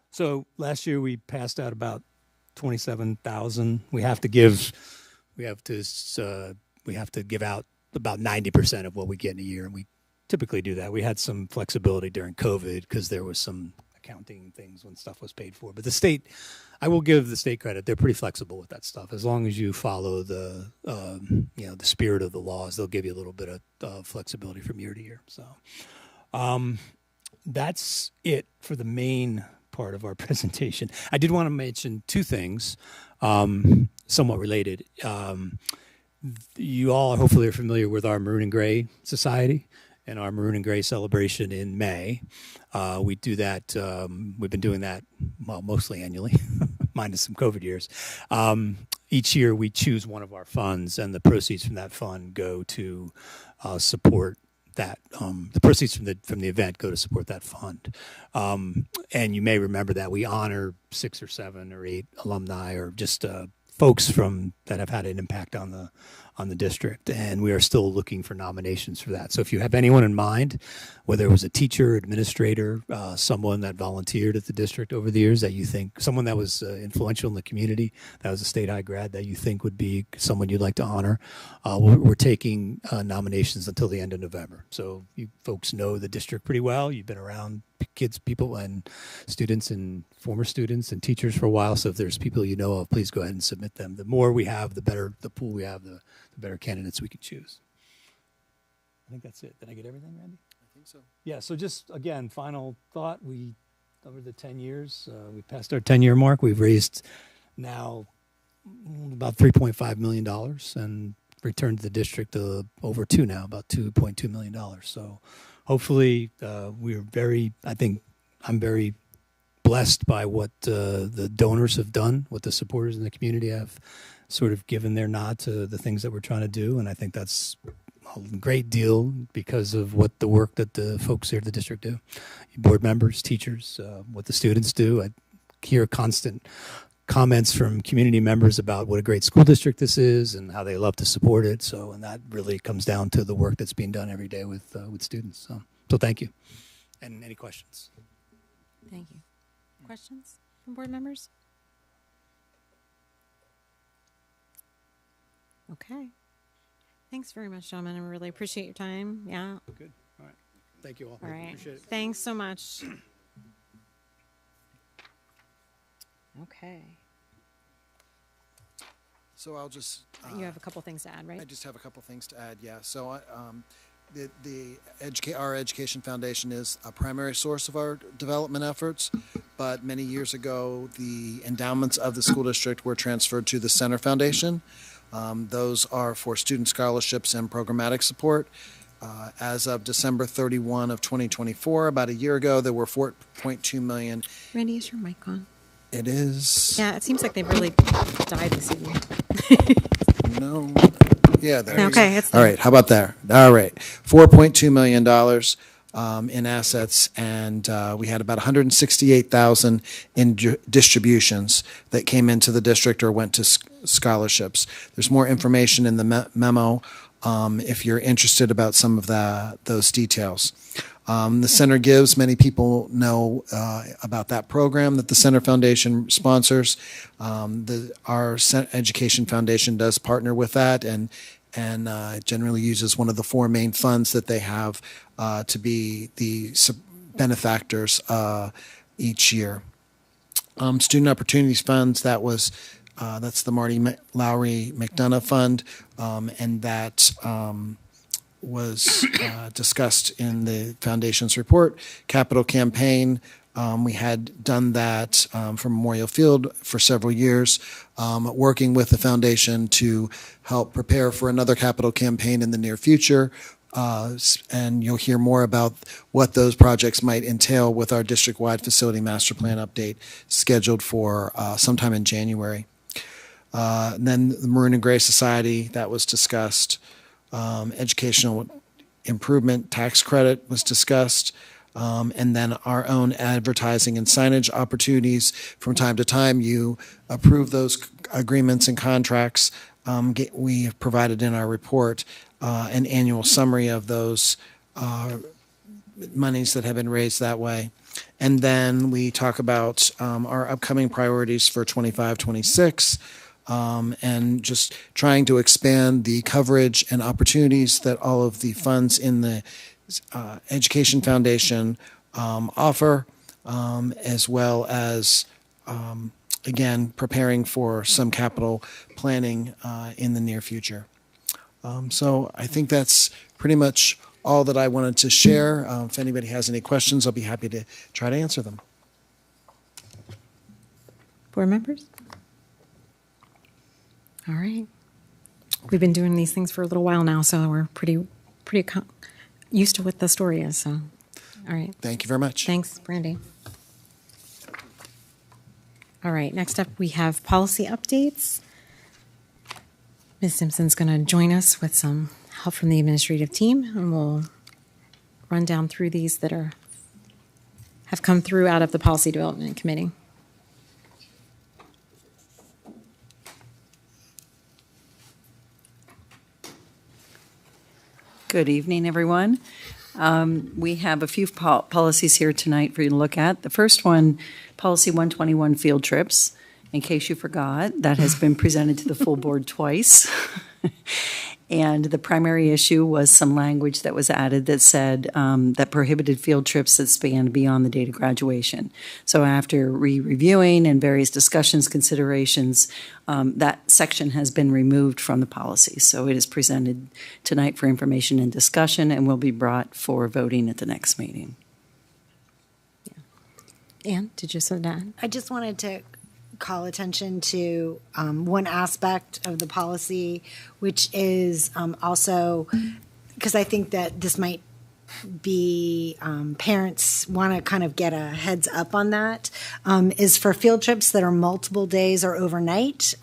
So last year we passed out about 27,000. We have to give out about 90% of what we get in a year, and we typically do that. We had some flexibility during COVID because there was some accounting things when stuff was paid for. But the state, I will give the state credit. They're pretty flexible with that stuff. As long as you follow the spirit of the laws, they'll give you a little bit of flexibility from year to year. So that's it for the main part of our presentation. I did want to mention two things, somewhat related. You all hopefully are familiar with our Maroon and Gray Society and our Maroon and Gray celebration in May. We do that, we've been doing that, well, mostly annually, minus some COVID years. Each year we choose one of our funds, and the proceeds from that fund go to support that. The proceeds from the event go to support that fund. And you may remember that we honor 6 or 7 or 8 alumni, or just folks that have had an impact on the district, and we are still looking for nominations for that. So if you have anyone in mind, whether it was a teacher, administrator, someone that volunteered at the district over the years that you think, someone that was influential in the community, that was a state high grad that you think would be someone you'd like to honor, we're taking nominations until the end of November. So you folks know the district pretty well. You've been around kids, people, and students and former students and teachers for a while. So if there's people you know of, please go ahead and submit them. The more we have, the better the pool we have, the better candidates we can choose. I think that's it. Did I get everything, Randy? I think so. Yeah, so just, again, final thought. Over the 10 years, we passed our 10-year mark. We've raised now about $3.5 million and returned to the district over two now, about $2.2 million. So hopefully I'm very blessed by what the donors have done, what the supporters in the community have sort of given their nod to the things that we're trying to do. And I think that's a great deal because of what the work that the folks here at the district do. Board members, teachers, what the students do. I hear constant comments from community members about what a great school district this is and how they love to support it. So, and that really comes down to the work that's being done every day with students. So thank you. And any questions? Thank you. Questions from board members? Okay. Thanks very much, gentlemen. I really appreciate your time. Yeah. Good. All right. Thank you all. All right. Appreciate it. Thanks so much. Okay. So I'll just. You have a couple things to add, right? I just have a couple things to add. Yeah. So our Education Foundation is a primary source of our development efforts, but many years ago, the endowments of the school district were transferred to the Center Foundation. Those are for student scholarships and programmatic support. As of December 31 of 2024, about a year ago, there were $4.2 million. Randy, is your mic on? It is. Yeah, it seems like they've really died this evening. No. Yeah, there you Okay, go. it's All there. right, how about there? All right, $4.2 million in assets, and we had about 168,000 in distributions that came into the district or went to scholarships. There's more information in the memo if you're interested about some of those details. The Center Gives, many people know about that program that the Center Foundation sponsors. Our Education Foundation does partner with that and generally uses one of the four main funds that they have to be the benefactors each year. Student Opportunities Funds, that's the Marty Lowry McDonough Fund, and that was discussed in the foundation's report. Capital Campaign, we had done that for Memorial Field for several years, working with the foundation to help prepare for another capital campaign in the near future. And you'll hear more about what those projects might entail with our district-wide facility master plan update scheduled for sometime in January. And then the Maroon and Gray Society, that was discussed. Educational improvement tax credit was discussed. And then our own advertising and signage opportunities. From time to time, you approve those agreements and contracts. We have provided in our report an annual summary of those monies that have been raised that way. And then we talk about our upcoming priorities for 25-26. And just trying to expand the coverage and opportunities that all of the funds in the Education Foundation offer, as well as, again, preparing for some capital planning in the near future. So I think that's pretty much all that I wanted to share. If anybody has any questions, I'll be happy to try to answer them. Board members? All right. We've been doing these things for a little while now, so we're pretty used to what the story is. So, all right. Thank you very much. Thanks, Brandy. All right. Next up, we have policy updates. Ms. Simpson's going to join us with some help from the administrative team, and we'll run down through these that have come through out of the Policy Development Committee. Good evening, everyone. We have a few policies here tonight for you to look at. The first one, Policy 121, field trips. In case you forgot, that has been presented to the full board twice. And the primary issue was some language that was added that said that prohibited field trips that spanned beyond the date of graduation. So after reviewing and various discussions, considerations, that section has been removed from the policy. So it is presented tonight for information and discussion and will be brought for voting at the next meeting. Ann, did you say that? I just wanted to call attention to one aspect of the policy, which is also, because I think that this might be parents want to kind of get a heads up on that, is for field trips that are multiple days or overnight.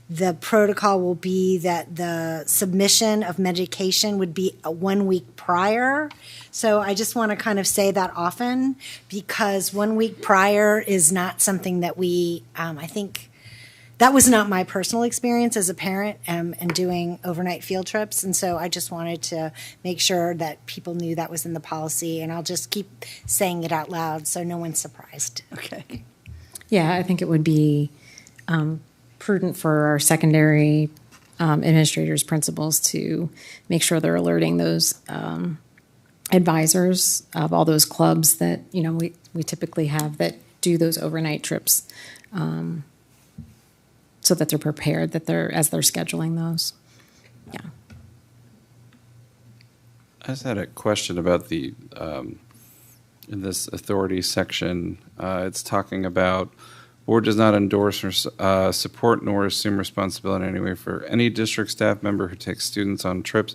The protocol will be that the submission of medication would be 1 week prior. So I just want to kind of say that often, because 1 week prior is not something that we, I think, that was not my personal experience as a parent and doing overnight field trips. And so I just wanted to make sure that people knew that was in the policy. And I'll just keep saying it out loud so no one's surprised. Okay. Yeah, I think it would be prudent for our secondary administrators, principals to make sure they're alerting those advisors of all those clubs that, you know, we typically have that do those overnight trips, so that they're prepared as they're scheduling those. Yeah. I just had a question about the in this authority section. It's talking about board does not endorse or support nor assume responsibility in any way for any district staff member who takes students on trips.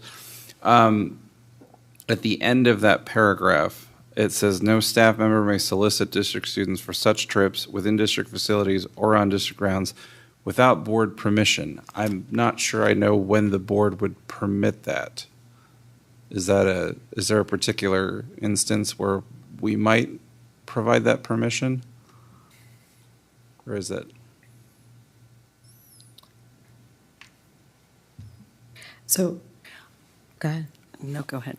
At the end of that paragraph, it says no staff member may solicit district students for such trips within district facilities or on district grounds without board permission. I'm not sure I know when the board would permit that. Is there a particular instance where we might provide that permission? Or is that? So, go ahead. No, go ahead.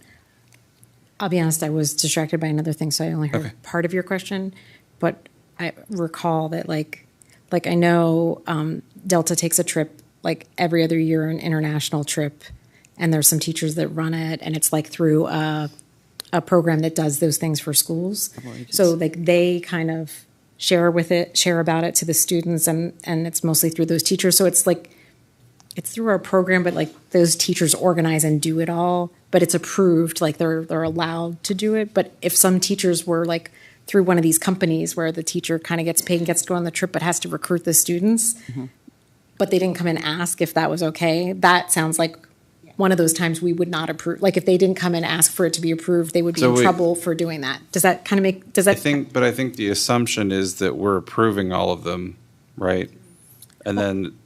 I'll be honest, I was distracted by another thing, so I only heard Okay. part of your question. But I recall that, like I know Delta takes a trip like every other year, an international trip, and there's some teachers that run it, and it's like through a program that does those things for schools. So like they kind of share about it to the students, and it's mostly through those teachers. So it's like it's through our program, but like those teachers organize and do it all, but it's approved, like they're allowed to do it. But if some teachers were like through one of these companies where the teacher kind of gets paid and gets to go on the trip, but has to recruit the students, but they didn't come and ask if that was okay, that sounds like one of those times we would not approve. Like if they didn't come and ask for it to be approved, they would be in trouble for doing that. Does that kind of make, does that? I think the assumption is that we're approving all of them, right? And then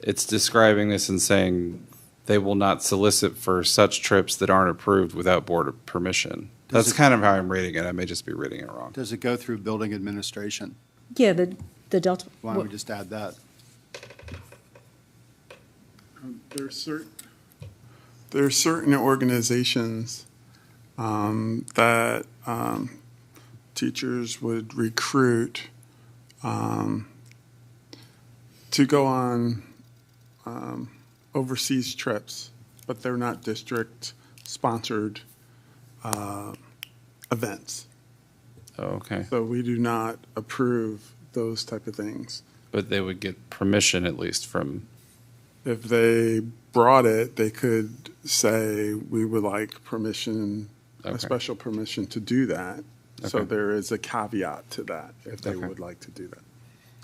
it's describing this and saying they will not solicit for such trips that aren't approved without board permission. That's kind of how I'm reading it. I may just be reading it wrong. Does it go through building administration? Yeah, the Delta. Why don't we just add that? There are certain organizations that teachers would recruit to go on overseas trips, but they're not district-sponsored events. Oh, okay. So we do not approve those type of things. But they would get permission at least from. If they brought it, they could say, we would like permission, a special permission to do that. So Okay. there is a caveat to that, if they Okay. would like to do that.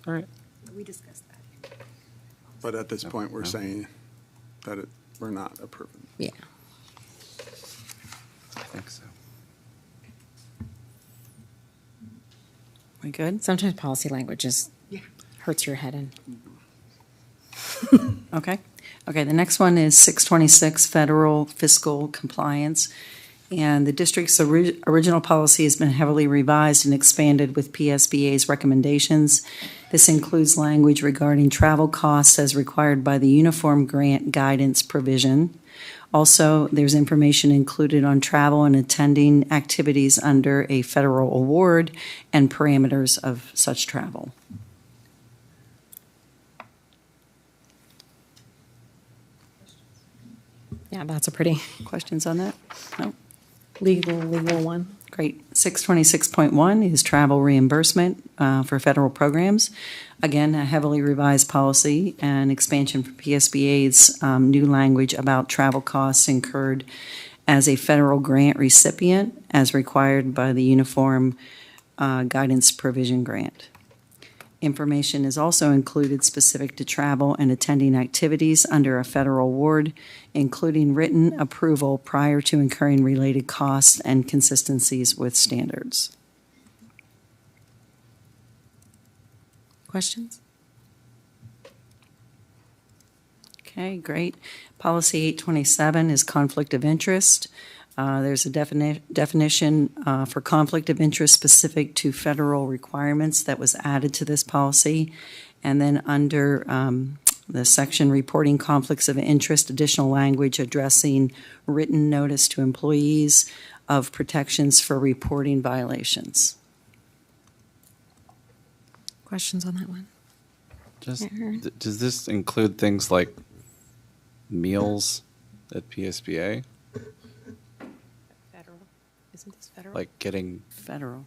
All right. We discussed that. But at this point, we're saying that we're not approving. Yeah. I think so. We good? Sometimes policy language just hurts your head in. Okay. Okay, the next one is 626, federal fiscal compliance. And the district's original policy has been heavily revised and expanded with PSBA's recommendations. This includes language regarding travel costs as required by the Uniform Grant Guidance provision. Also, there's information included on travel and attending activities under a federal award and parameters of such travel. Yeah, that's a pretty Questions on that? No? legal one. Great. 626.1 is travel reimbursement for federal programs. Again, a heavily revised policy and expansion for PSBA's new language about travel costs incurred as a federal grant recipient as required by the Uniform Guidance Provision Grant. Information is also included specific to travel and attending activities under a federal award, including written approval prior to incurring related costs and consistencies with standards. Questions? Okay, great. Policy 827 is conflict of interest. There's a definition for conflict of interest specific to federal requirements that was added to this policy. And then under the section reporting conflicts of interest, additional language addressing written notice to employees of protections for reporting violations. Questions on that one? Does this include things like meals at PSBA? Federal. Isn't this federal? Like getting Federal.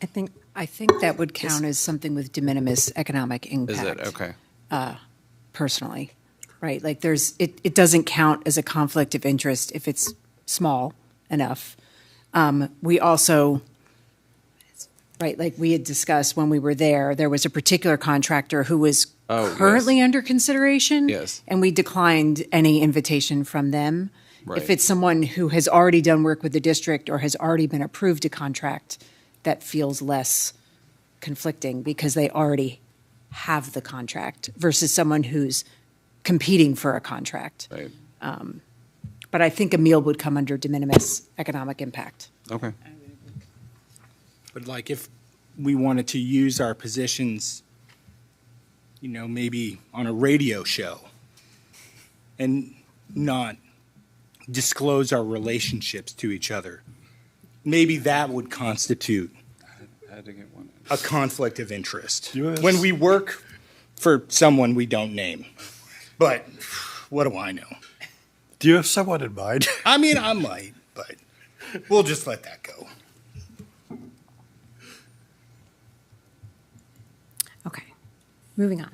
I think that would count as something with de minimis economic impact. Is it? Okay. Personally, right? Like it doesn't count as a conflict of interest if it's small enough. We also, right, like we had discussed when we were there was a particular contractor who was currently under consideration. Yes. And we declined any invitation from them. Right. If it's someone who has already done work with the district or has already been approved to contract, that feels less conflicting because they already have the contract versus someone who's competing for a contract. Right. But I think a meal would come under de minimis economic impact. Okay. But like if we wanted to use our positions, maybe on a radio show and not disclose our relationships to each other, maybe that would constitute I had to get one. a conflict of interest Yes. when we work for someone we don't name. But what do I know? Do you have someone in mind? I mean, I might, but we'll just let that go. Okay, moving on.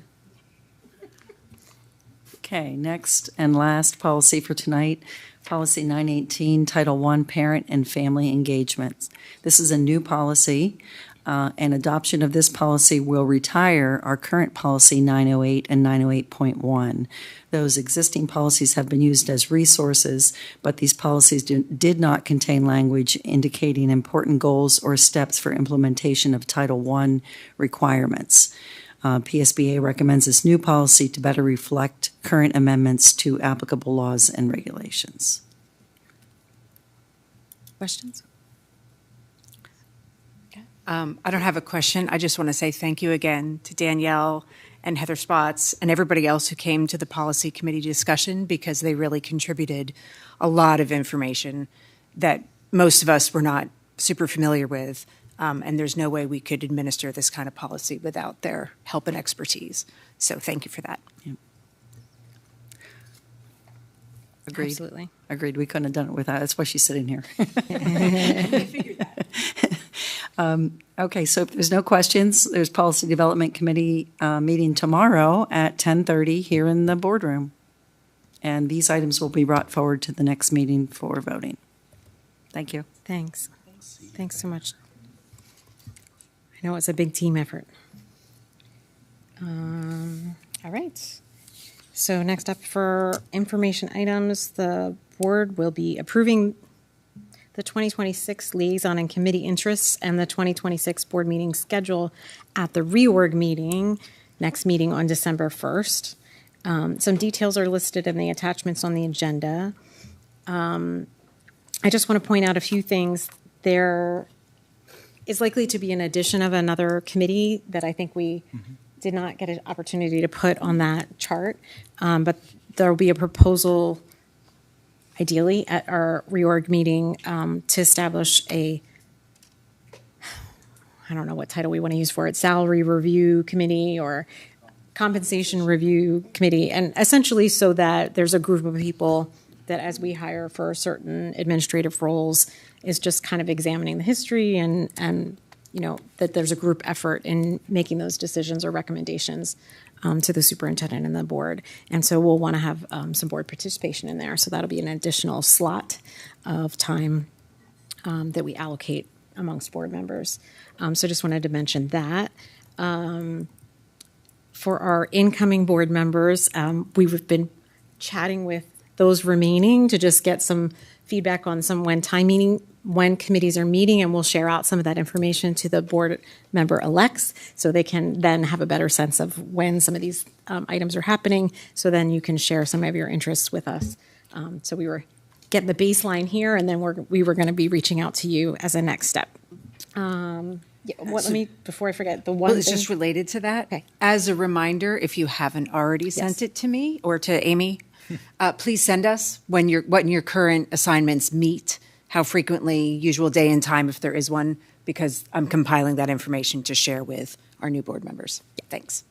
Okay, next and last policy for tonight, Policy 918, Title I, Parent and Family Engagements. This is a new policy, and adoption of this policy will retire our current policy 908 and 908.1. Those existing policies have been used as resources, but these policies did not contain language indicating important goals or steps for implementation of Title I requirements. PSBA recommends this new policy to better reflect current amendments to applicable laws and regulations. Questions? I don't have a question. I just want to say thank you again to Danielle and Heather Spots and everybody else who came to the policy committee discussion, because they really contributed a lot of information that most of us were not super familiar with. And there's no way we could administer this kind of policy without their help and expertise. So thank you for that. Agreed. Absolutely. Agreed. We couldn't have done it without. That's why she's sitting here. Okay, so if there's no questions, there's Policy Development Committee meeting tomorrow at 10:30 here in the boardroom. And these items will be brought forward to the next meeting for voting. Thank you. Thanks. Thanks so much. I know it's a big team effort. All right. So next up for information items, the board will be approving the 2026 liaison and committee interests and the 2026 board meeting schedule at the reorg meeting, next meeting on December 1st. Some details are listed in the attachments on the agenda. I just want to point out a few things. There is likely to be an addition of another committee that I think we did not get an opportunity to put on that chart. But there will be a proposal, ideally, at our reorg meeting to establish I don't know what title we want to use for it, salary review committee or compensation review committee. And essentially so that there's a group of people that as we hire for certain administrative roles is just kind of examining the history and that there's a group effort in making those decisions or recommendations to the superintendent and the board. And so we'll want to have some board participation in there. So that'll be an additional slot of time that we allocate amongst board members. So just wanted to mention that. For our incoming board members, we've been chatting with those remaining to just get some feedback on when committees are meeting, and we'll share out some of that information to the board member elects so they can then have a better sense of when some of these items are happening. So then you can share some of your interests with us. So we were getting the baseline here, and then we were going to be reaching out to you as a next step. Let me, before I forget, the one Well, it's thing- just related to that. Okay. As a reminder, if you haven't already sent it to me or to Amy, please send us when your current assignments meet, how frequently, usual day and time if there is one, because I'm compiling that information to share with our new board members. Yeah, thanks.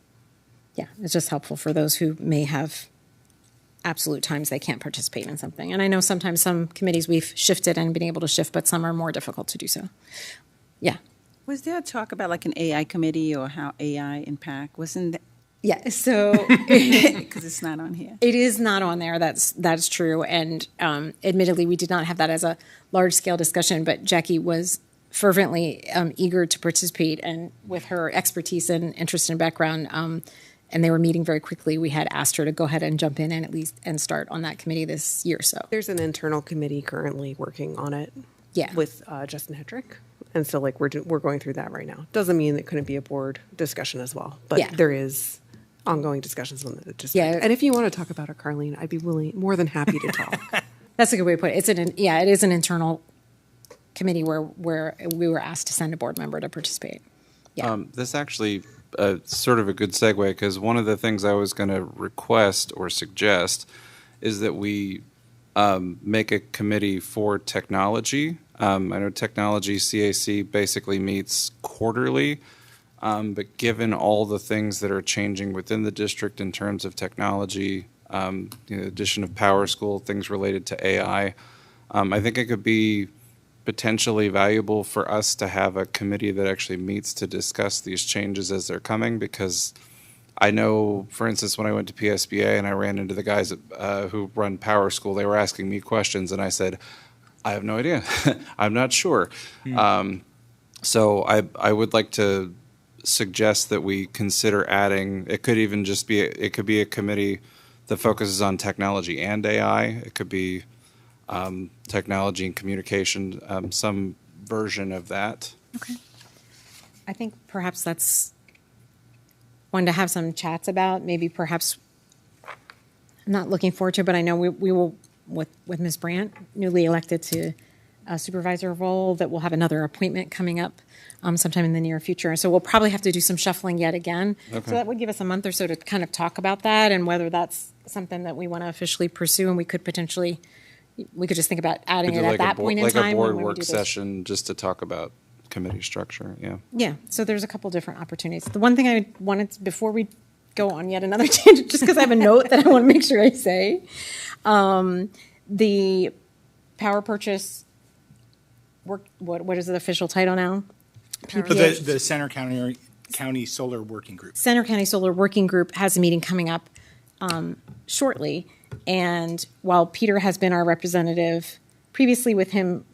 Yeah, it's just helpful for those who may have absolute times they can't participate in something. And I know sometimes some committees we've shifted and been able to shift, but some are more difficult to do so. Yeah. Was there a talk about like an AI committee or how AI impact? Wasn't that? Yeah, so Because it's not on here. it is not on there. That's true. And admittedly, we did not have that as a large scale discussion, but Jackie was fervently eager to participate, and with her expertise and interest and background, and they were meeting very quickly, we had asked her to go ahead and jump in and at least start on that committee this year. So There's an internal committee currently working on it. Yeah. With Justin Hedrick. And so like we're going through that right now. Doesn't mean it couldn't be a board discussion as well, but Yeah. there is ongoing discussions on the district. Yeah. And if you want to talk about it, Carlene, I'd be more than happy to talk. That's a good way to put it. It is an internal committee where we were asked to send a board member to participate. Yeah. This actually sort of a good segue, because one of the things I was going to request or suggest is that we make a committee for technology. I know technology CAC basically meets quarterly, but given all the things that are changing within the district in terms of technology, the addition of PowerSchool, things related to AI, I think it could be potentially valuable for us to have a committee that actually meets to discuss these changes as they're coming, because I know, for instance, when I went to PSBA and I ran into the guys who run PowerSchool, they were asking me questions, and I said, I have no idea. I'm not sure. So I would like to suggest that we consider adding, it could even just be, it could be a committee that focuses on technology and AI. It could be technology and communication, some version of that. Okay. I think perhaps that's one to have some chats about. Maybe perhaps, I'm not looking forward to it, but I know we will, with Ms. Brandt, newly elected to a supervisor role, that we'll have another appointment coming up sometime in the near future. So we'll probably have to do some shuffling yet again. Okay. So that would give us a month or so to kind of talk about that and whether that's something that we want to officially pursue, and we could just think about adding Could it do at like that point in like time. a board when we work do this. session just to talk about committee structure, yeah. Yeah, so there's a couple different opportunities. The one thing I wanted, before we go on yet another tangent, just because I have a note that I want to make sure I say, the power purchase work, what is the official title now? PPA. The Center County Solar Working Group. Center County Solar Working Group has a meeting coming up shortly. And while Peter has been our representative previously, with him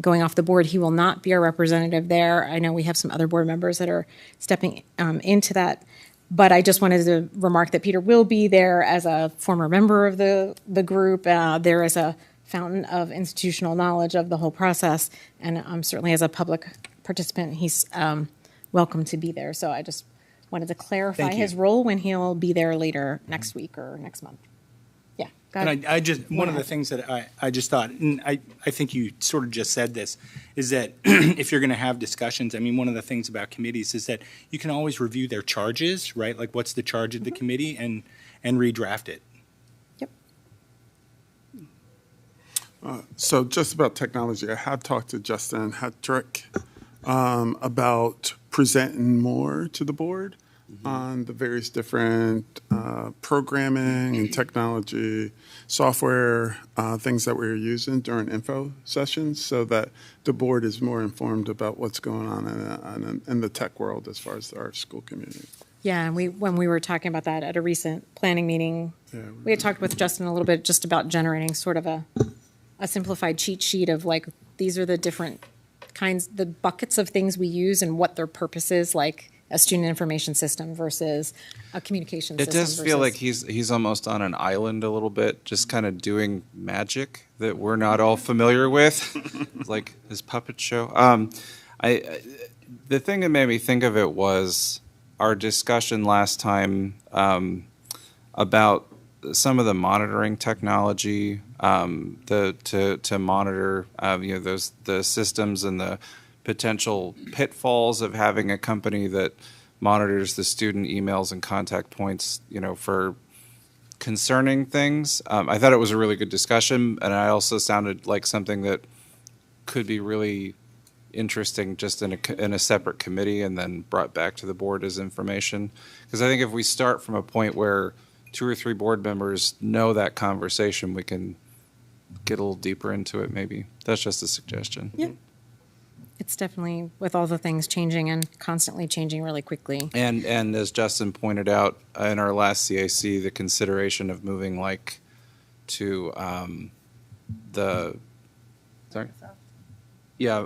going off the board, he will not be our representative there. I know we have some other board members that are stepping into that. But I just wanted to remark that Peter will be there as a former member of the group, there as a fountain of institutional knowledge of the whole process. And certainly as a public participant, he's welcome to be there. So I just wanted to clarify Thank you. his role when he'll be there later next week or next month. Yeah. Go ahead. And I just, one of the things that I just thought, and I think you sort of just said this, is that if you're going to have discussions, I mean, one of the things about committees is that you can always review their charges, right? Like what's the charge of the committee, and redraft it. Yep. So just about technology, I have talked to Justin Hattrick about presenting more to the board on the various different programming and technology software things that we're using during info sessions, so that the board is more informed about what's going on in the tech world as far as our school community. Yeah, and when we were talking about that at a recent planning meeting, we had talked with Justin a little bit just about generating sort of a simplified cheat sheet of like, these are the different kinds, the buckets of things we use and what their purpose is, like a student information system versus a communication It system. does feel like he's almost on an island a little bit, just kind of doing magic that we're not all familiar with, like his puppet show. The thing that made me think of it was our discussion last time about some of the monitoring technology, to monitor the systems and the potential pitfalls of having a company that monitors the student emails and contact points, for concerning things. I thought it was a really good discussion, and I also sounded like something that could be really interesting just in a separate committee and then brought back to the board as information. Because I think if we start from a point where 2 or 3 board members know that conversation, we can get a little deeper into it maybe. That's just a suggestion. Yeah. It's definitely, with all the things changing and constantly changing really quickly. And as Justin pointed out in our last CAC, the consideration of moving to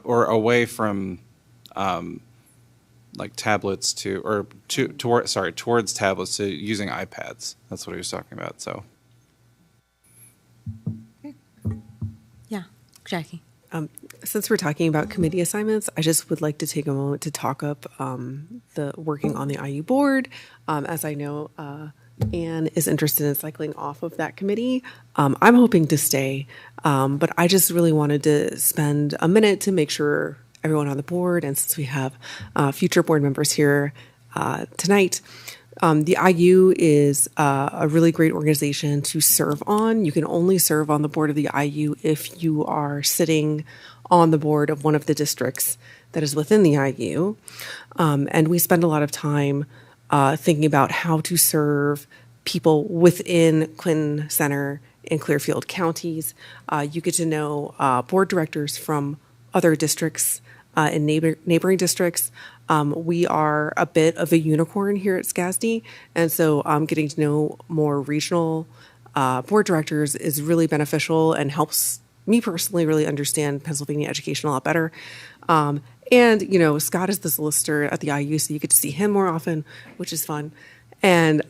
or away from tablets towards tablets to using iPads. That's what he was talking about. So Yeah, Jackie. Since we're talking about committee assignments, I just would like to take a moment to talk up the working on the IU board. As I know, Anne is interested in cycling off of that committee. I'm hoping to stay, but I just really wanted to spend a minute to make sure everyone on the board, and since we have future board members here tonight, the IU is a really great organization to serve on. You can only serve on the board of the IU if you are sitting on the board of one of the districts that is within the IU. And we spend a lot of time thinking about how to serve people within Clinton Center and Clearfield counties. You get to know board directors from other districts and neighboring districts. We are a bit of a unicorn here at SCASD, and so getting to know more regional board directors is really beneficial and helps me personally really understand Pennsylvania education a lot better. And, you know, Scott is the solicitor at the IU, so you get to see him more often, which is fun. And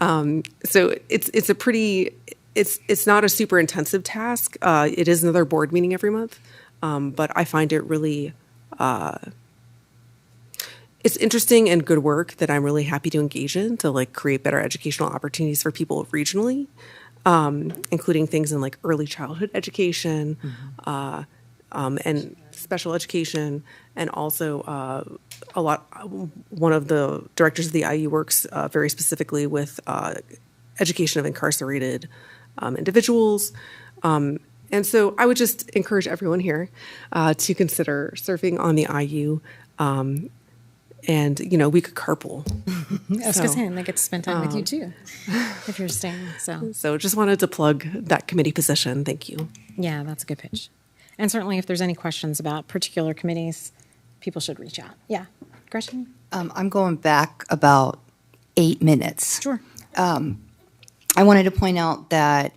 so it's a pretty, it's not a super intensive task. It is another board meeting every month, but I find it really, it's interesting and good work that I'm really happy to engage in to like create better educational opportunities for people regionally, including things in like early childhood education, and special education, and also one of the directors of the IU works very specifically with education of incarcerated individuals. And so I would just encourage everyone here to consider serving on the IU. And, you know, we could carpool. I was going to say, and they get to spend time with you too, if you're staying. So just wanted to plug that committee position. Thank you. Yeah, that's a good pitch. And certainly if there's any questions about particular committees, people should reach out. Yeah. Gretchen? I'm going back about 8 minutes. Sure. I wanted to point out that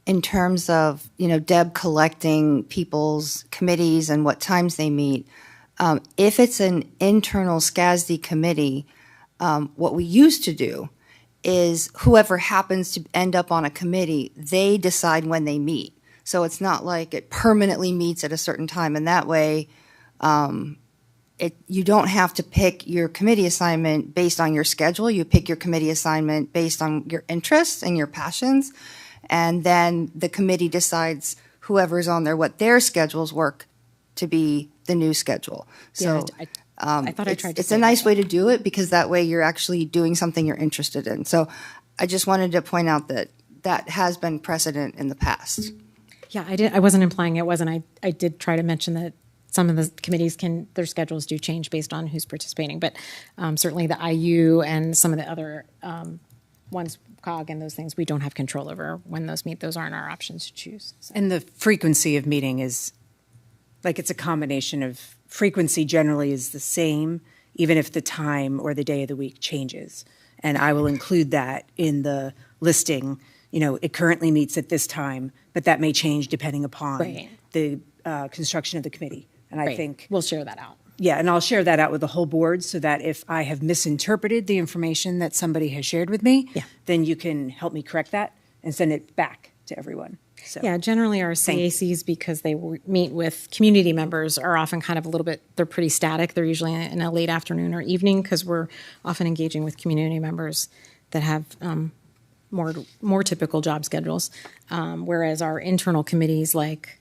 in terms of, you know, Deb collecting people's committees and what times they meet, if it's an internal SCASD committee, what we used to do is whoever happens to end up on a committee, they decide when they meet. So it's not like it permanently meets at a certain time. And that way, you don't have to pick your committee assignment based on your schedule. You pick your committee assignment based on your interests and your passions. And then the committee decides whoever's on there, what their schedules work to be the new schedule. So yeah, I thought I tried to it's a nice way to do it because that way you're actually doing something you're interested in. So I just wanted to point out that that has been precedent in the past. Yeah, I wasn't implying it wasn't. I did try to mention that some of the committees their schedules do change based on who's participating, but certainly the IU and some of the other ones, COG and those things, we don't have control over when those meet. Those aren't our options to choose. So. And the frequency of meeting is, like, it's a combination of frequency generally is the same, even if the time or the day of the week changes. And I will include that in the listing. You know, it currently meets at this time, but that may change depending upon the construction of the committee. And I think we'll share that out. Yeah, and I'll share that out with the whole board so that if I have misinterpreted the information that somebody has shared with me, then you can help me correct that and send it back to everyone. So, yeah, generally our CACs, because they meet with community members, are often kind of a little bit, they're pretty static. They're usually in a late afternoon or evening because we're often engaging with community members that have more typical job schedules, whereas our internal committees like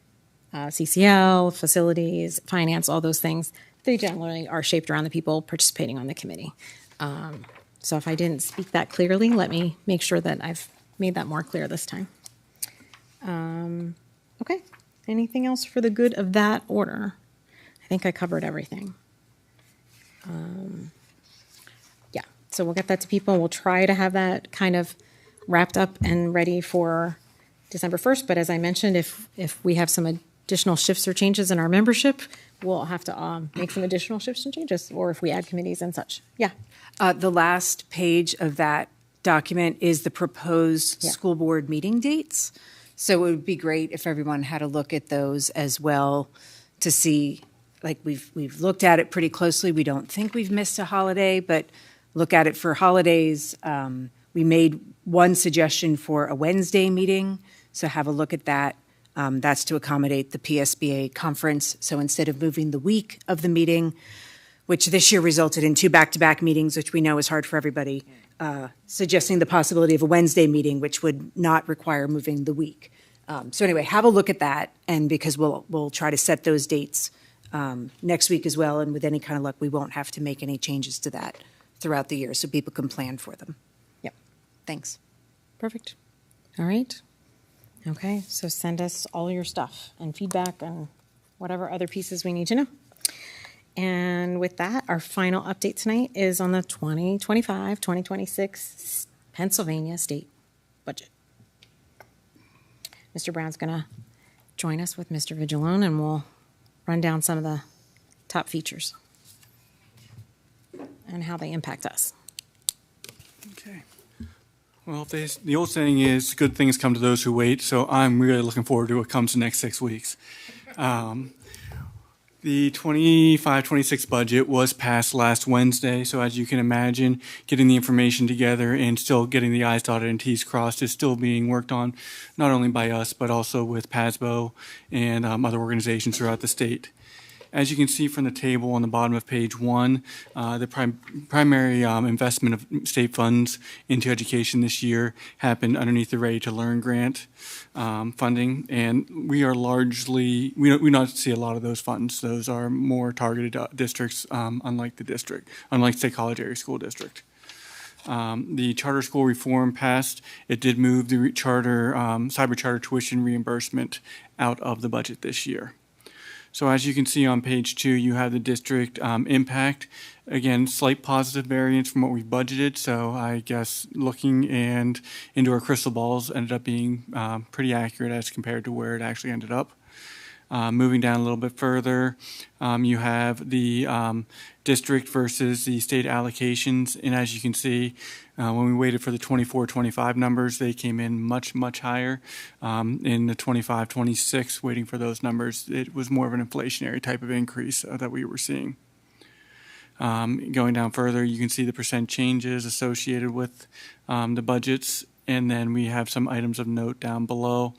CCL, facilities, finance, all those things, they generally are shaped around the people participating on the committee. So if I didn't speak that clearly, let me make sure that I've made that more clear this time. Okay, anything else for the good of that order? I think I covered everything. Yeah, so we'll get that to people. We'll try to have that kind of wrapped up and ready for December 1st. But as I mentioned, if we have some additional shifts or changes in our membership, we'll have to make some additional shifts and changes, or if we add committees and such. Yeah. The last page of that document is the proposed school board meeting dates. So it would be great if everyone had a look at those as well to see, like we've looked at it pretty closely. We don't think we've missed a holiday, but look at it for holidays. We made one suggestion for a Wednesday meeting, so have a look at that. That's to accommodate the PSBA conference. So instead of moving the week of the meeting, which this year resulted in 2 back-to-back meetings, which we know is hard for everybody, suggesting the possibility of a Wednesday meeting, which would not require moving the week. So anyway, have a look at that, and because we'll try to set those dates next week as well, and with any kind of luck, we won't have to make any changes to that throughout the year, so people can plan for them. Yep. Thanks. Perfect. All right. Okay, so send us all your stuff and feedback and whatever other pieces we need to know. And with that, our final update tonight is on the 2025-2026 Pennsylvania state budget. Mr. Brown's going to join us with Mr. Vigilone, and we'll run down some of the top features and how they impact us. Okay. Well, the old saying is, good things come to those who wait, so I'm really looking forward to what comes the next 6 weeks. The 25-26 budget was passed last Wednesday, so as you can imagine, getting the information together and still getting the I's dotted and T's crossed is still being worked on, not only by us, but also with PASBO and other organizations throughout the state. As you can see from the table on the bottom of page 1, the primary investment of state funds into education this year happened underneath the Ready to Learn grant funding, and we are largely, we don't see a lot of those funds. Those are more targeted districts, unlike State College Area School District. The charter school reform passed. It did move the cyber charter tuition reimbursement out of the budget this year. So as you can see on page 2, you have the district impact. Again, slight positive variance from what we've budgeted. So I guess looking into our crystal balls ended up being pretty accurate as compared to where it actually ended up. Moving down a little bit further, you have the district versus the state allocations. And as you can see, when we waited for the 24-25 numbers, they came in much, much higher. In the 25-26, waiting for those numbers, it was more of an inflationary type of increase that we were seeing. Going down further, you can see the percent changes associated with the budgets. And then we have some items of note down below.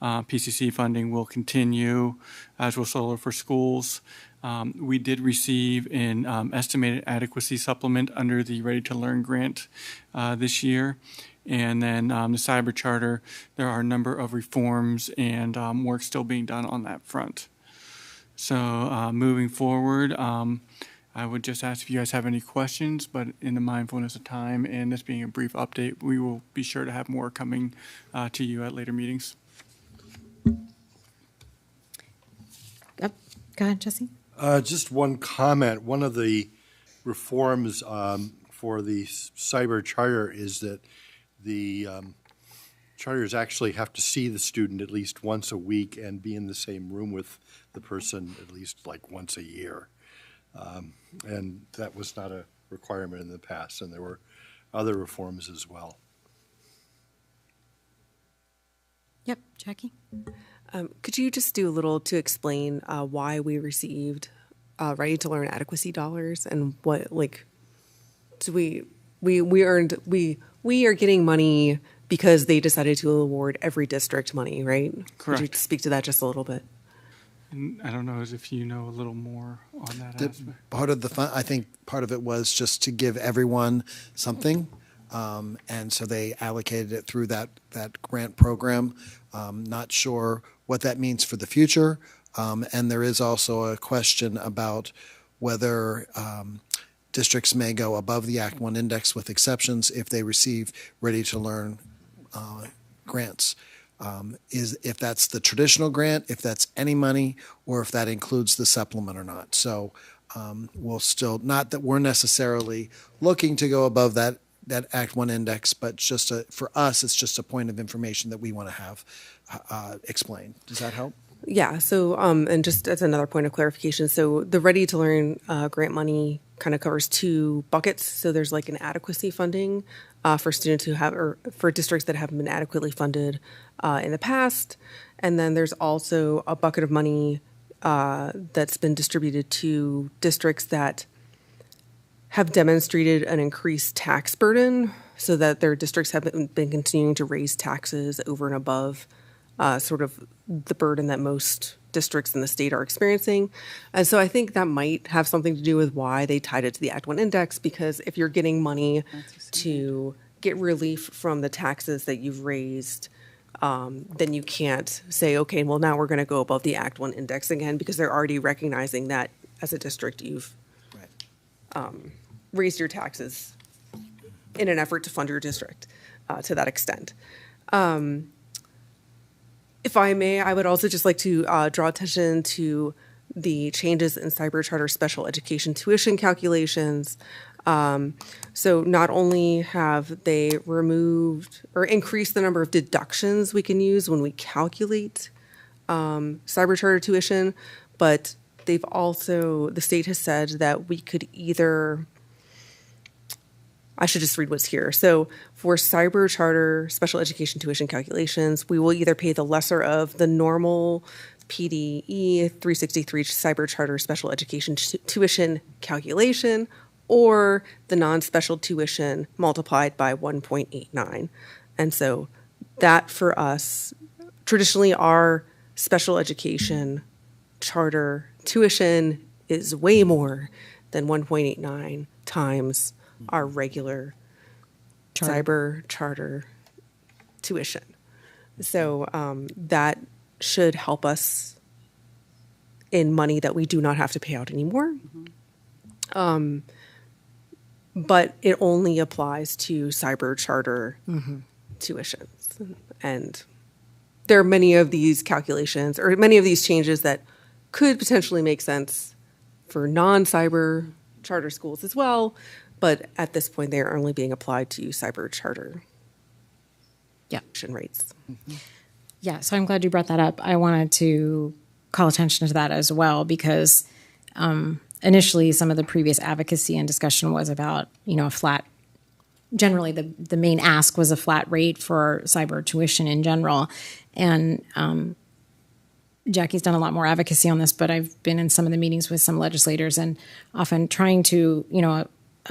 PCC funding will continue, as will Solar for Schools. We did receive an estimated adequacy supplement under the Ready to Learn grant this year. And then the cyber charter, there are a number of reforms and work still being done on that front. So moving forward, I would just ask if you guys have any questions, but in the mindfulness of time and this being a brief update, we will be sure to have more coming to you at later meetings. Go ahead, Jesse. Just one comment. One of the reforms for the cyber charter is that the charters actually have to see the student at least once a week and be in the same room with the person at least like once a year. And that was not a requirement in the past, and there were other reforms as well. Yep, Jackie. Could you just do a little to explain why we received Ready to Learn adequacy dollars and what, like, do we are getting money because they decided to award every district money, right? Correct. Could you speak to that just a little bit? And I don't know if you know a little more on that aspect. Part of the fun, I think part of it was just to give everyone something. And so they allocated it through that grant program. Not sure what that means for the future. And there is also a question about whether districts may go above the Act 1 index with exceptions if they receive Ready to Learn grants. If that's the traditional grant, if that's any money, or if that includes the supplement or not. So we'll still, not that we're necessarily looking to go above that Act 1 index, but just for us, it's just a point of information that we want to have explained. Does that help? Yeah, so, and just as another point of clarification, so the Ready to Learn grant money kind of covers 2 buckets. So there's like an adequacy funding for students who have, or for districts that haven't been adequately funded in the past. And then there's also a bucket of money that's been distributed to districts that have demonstrated an increased tax burden so that their districts have been continuing to raise taxes over and above sort of the burden that most districts in the state are experiencing. And so I think that might have something to do with why they tied it to the Act 1 index, because if you're getting money to get relief from the taxes that you've raised, then you can't say, okay, well, now we're going to go above the Act 1 index again, because they're already recognizing that as a district you've raised your taxes in an effort to fund your district to that extent. If I may, I would also just like to draw attention to the changes in cyber charter special education tuition calculations. So not only have they removed or increased the number of deductions we can use when we calculate cyber charter tuition, but they've also, the state has said that we could either, I should just read what's here. So for cyber charter special education tuition calculations, we will either pay the lesser of the normal PDE 363 cyber charter special education tuition calculation, or the non-special tuition multiplied by 1.89. And so that for us, traditionally our special education charter tuition is way more than 1.89 times our regular cyber charter tuition. So that should help us in money that we do not have to pay out anymore. But it only applies to cyber charter tuitions. And there are many of these calculations or many of these changes that could potentially make sense for non-cyber charter schools as well. But at this point, they are only being applied to cyber charter tuition rates. Yeah, so I'm glad you brought that up. I wanted to call attention to that as well, because initially some of the previous advocacy and discussion was about, a flat, generally the main ask was a flat rate for cyber tuition in general. And Jackie's done a lot more advocacy on this, but I've been in some of the meetings with some legislators and often trying to,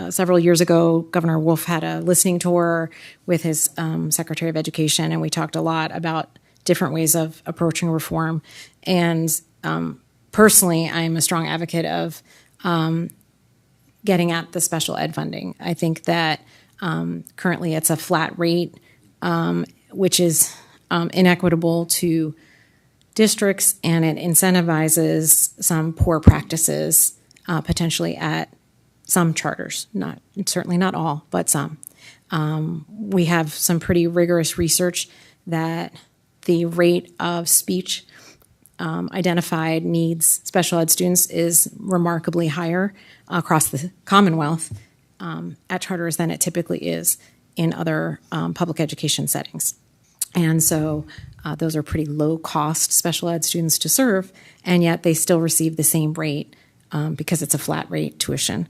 several years ago, Governor Wolf had a listening tour with his Secretary of Education, and we talked a lot about different ways of approaching reform. And personally, I'm a strong advocate of getting at the special ed funding. I think that currently it's a flat rate, which is inequitable to districts, and it incentivizes some poor practices potentially at some charters, certainly not all, but some. We have some pretty rigorous research that the rate of speech identified needs special ed students is remarkably higher across the Commonwealth at charters than it typically is in other public education settings. And so those are pretty low-cost special ed students to serve, and yet they still receive the same rate because it's a flat rate tuition,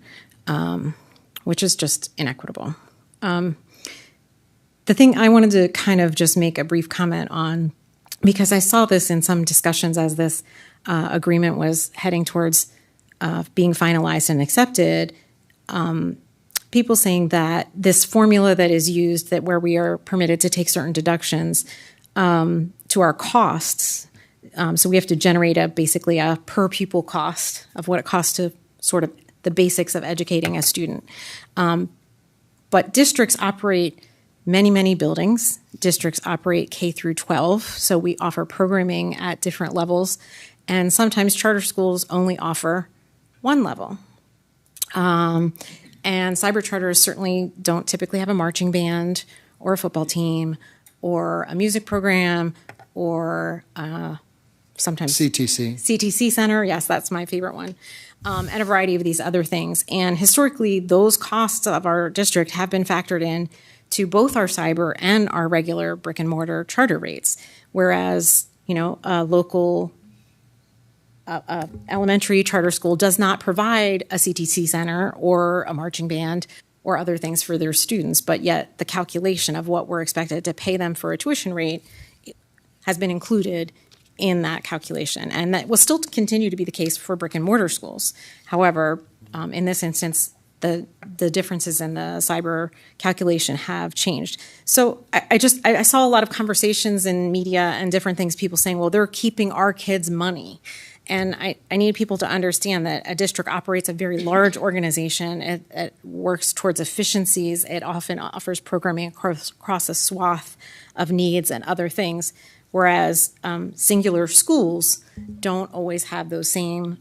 which is just inequitable. The thing I wanted to kind of just make a brief comment on, because I saw this in some discussions as this agreement was heading towards being finalized and accepted, people saying that this formula that is used, that where we are permitted to take certain deductions to our costs, so we have to generate basically a per pupil cost of what it costs to sort of the basics of educating a student. But districts operate many buildings. Districts operate K through 12, so we offer programming at different levels, and sometimes charter schools only offer one level. And cyber charters certainly don't typically have a marching band or a football team or a music program or sometimes CTC Center. Yes, that's my favorite one. And a variety of these other things. And historically, those costs of our district have been factored in to both our cyber and our regular brick and mortar charter rates. Whereas, a local elementary charter school does not provide a CTC center or a marching band or other things for their students, but yet the calculation of what we're expected to pay them for a tuition rate has been included in that calculation. And that will still continue to be the case for brick and mortar schools. However, in this instance, the differences in the cyber calculation have changed. So I saw a lot of conversations in media and different things, people saying, well, they're keeping our kids' money. And I need people to understand that a district operates a very large organization. It works towards efficiencies. It often offers programming across a swath of needs and other things, whereas singular schools don't always have those same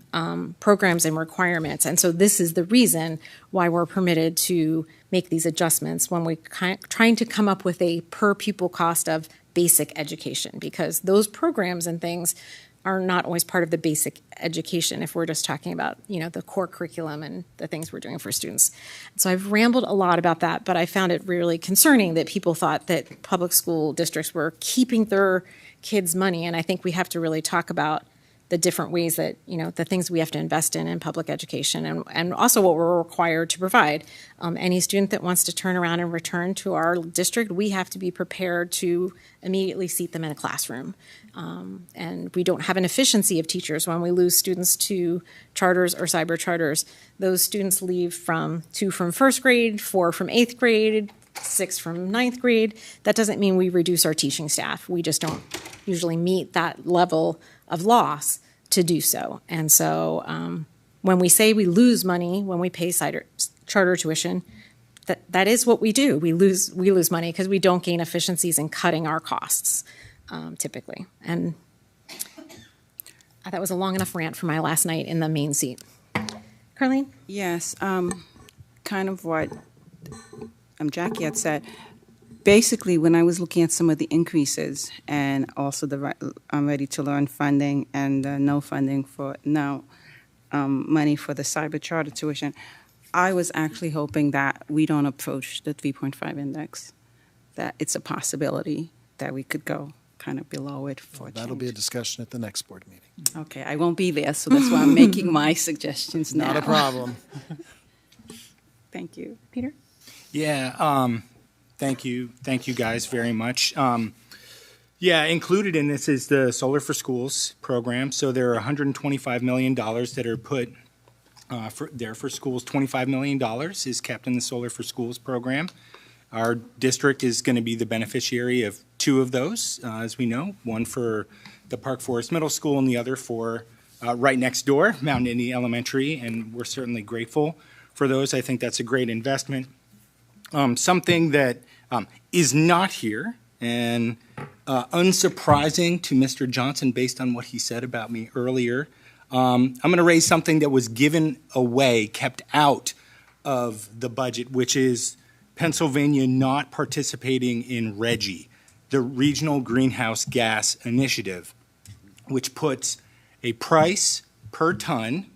programs and requirements. And so this is the reason why we're permitted to make these adjustments when we're trying to come up with a per pupil cost of basic education, because those programs and things are not always part of the basic education if we're just talking about, the core curriculum and the things we're doing for students. So I've rambled a lot about that, but I found it really concerning that people thought that public school districts were keeping their kids' money. And I think we have to really talk about the different ways that, the things we have to invest in public education and also what we're required to provide. Any student that wants to turn around and return to our district, we have to be prepared to immediately seat them in a classroom. And we don't have an efficiency of teachers when we lose students to charters or cyber charters. Those students leave 2 from first grade, 4 from 8th grade, 6 from 9th grade. That doesn't mean we reduce our teaching staff. We just don't usually meet that level of loss to do so. And so when we say we lose money when we pay charter tuition, that is what we do. We lose money because we don't gain efficiencies in cutting our costs typically. And that was a long enough rant for my last night in the main seat. Carlene? Yes, kind of what Jackie had said. Basically, when I was looking at some of the increases and also the Ready to Learn funding and no funding for now, money for the cyber charter tuition, I was actually hoping that we don't approach the 3.5 index, that it's a possibility that we could go kind of below it for That'll be a discussion at the next board meeting. Okay, I won't be there, so that's why I'm making my suggestions now. Not a problem. Thank you. Peter? Yeah, thank you guys very much. Included in this is the Solar for Schools program. So there are $125 million that are put for schools. $25 million is kept in the Solar for Schools program. Our district is going to be the beneficiary of 2 of those, as we know, one for the Park Forest Middle School and the other for right next door, Mount Indy Elementary, and we're certainly grateful for those. I think that's a great investment. Something that is not here, and unsurprising to Mr. Johnson based on what he said about me earlier, I'm going to raise something that was given away, kept out of the budget, which is Pennsylvania not participating in RGGI, the Regional Greenhouse Gas Initiative, which puts a price per ton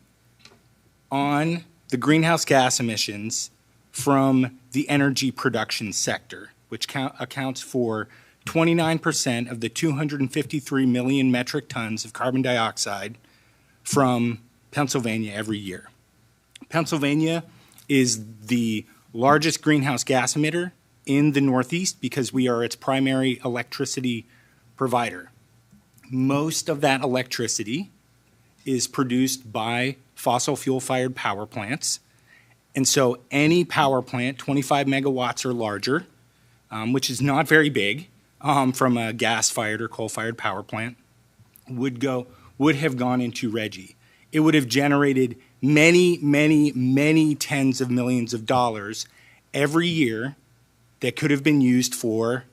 on the greenhouse gas emissions from the energy production sector, which accounts for 29% of the 253 million metric tons of carbon dioxide from Pennsylvania every year. Pennsylvania is the largest greenhouse gas emitter in the Northeast because we are its primary electricity provider. Most of that electricity is produced by fossil fuel-fired power plants. And so any power plant, 25 megawatts or larger, which is not very big from a gas-fired or coal-fired power plant, would have gone into RGGI. It would have generated many, many, many tens of millions of dollars every year that could have been used for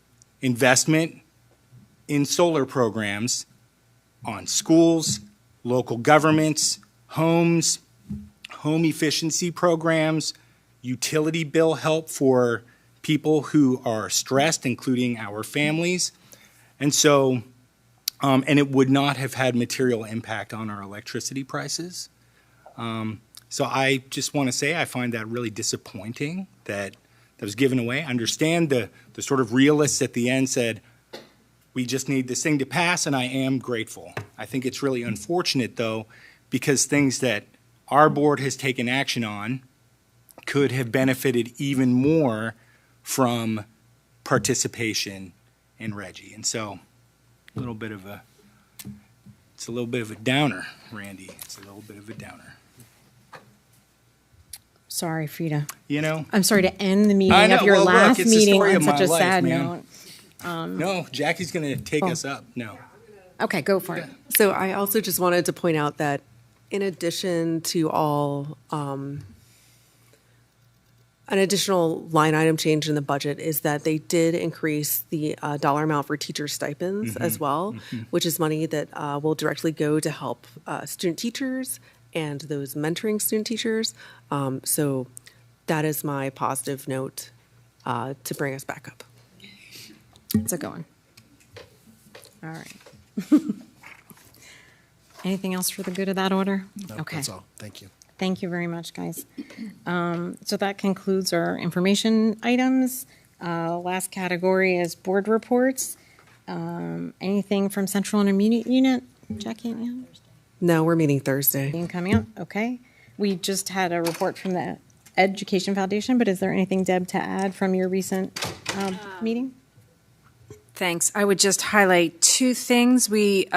investment in solar programs on schools, local governments, homes, home efficiency programs, utility bill help for people who are stressed, including our families. And so, and it would not have had material impact on our electricity prices. So I just want to say I find that really disappointing that that was given away. I understand the sort of realists at the end said, we just need this thing to pass, and I am grateful. I think it's really unfortunate, though, because things that our board has taken action on could have benefited even more from participation in RGGI. And so it's a little bit of a downer, Randy. It's a little bit of a downer. Sorry, Frida. You know? I'm sorry to end the meeting I know. of your Well, look, last it's the meeting story on of such my a life, sad man. note. No, Jackie's going to take us up. No. Okay, go for it. So I also just wanted to point out that in addition to all, an additional line item change in the budget is that they did increase the dollar amount for teacher stipends as well, which is money that will directly go to help student teachers and those mentoring student teachers. So that is my positive note to bring us back up. It's a good one. All right. Anything else for the good of that order? No, Okay. that's all. Thank you. Thank you very much, guys. So that concludes our information items. Last category is board reports. Anything from Central Intermediate Unit? Jackie? Yeah? No, we're meeting Thursday. Meeting coming up, okay. We just had a report from the Education Foundation, but is there anything, Deb, to add from your recent meeting? Thanks. I would just highlight two things. We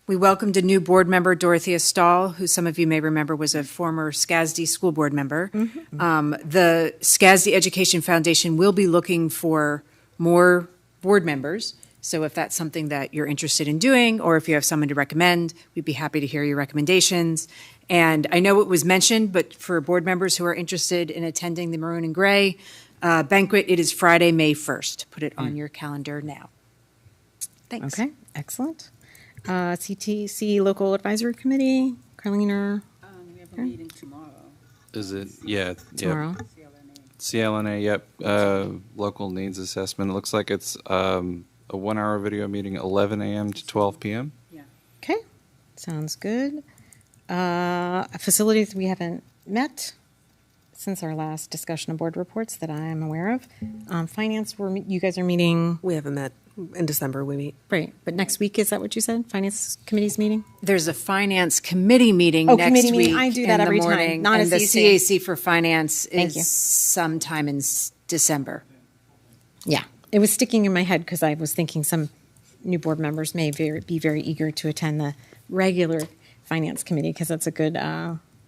welcomed a new board member, Dorothea Stahl, who some of you may remember was a former SCASD school board member. The SCASD Education Foundation will be looking for more board members. So if that's something that you're interested in doing, or if you have someone to recommend, we'd be happy to hear your recommendations. And I know it was mentioned, but for board members who are interested in attending the Maroon and Gray banquet, it is Friday, May 1st. Put it on your calendar now. Thanks. Okay, excellent. CTC Local Advisory Committee, Carlina? We have a meeting tomorrow. Is it? Yeah. Tomorrow. Yep. CLNA, yep. Local needs assessment. It looks like it's a 1 hour video meeting, 11 a.m. to 12 p.m. Okay, sounds good. Facilities we haven't met since our last discussion of board reports that I am aware of. Finance, you guys are meeting? We haven't met. In December, we meet. Right, but next week, is that what you said? Finance committee's meeting? There's a finance committee meeting Oh, next committee week. meeting. I do that in every the time, morning, not a and the CAC. CAC for finance Thank is you. sometime in December. Yeah, it was sticking in my head because I was thinking some new board members may be very eager to attend the regular finance committee because that's a good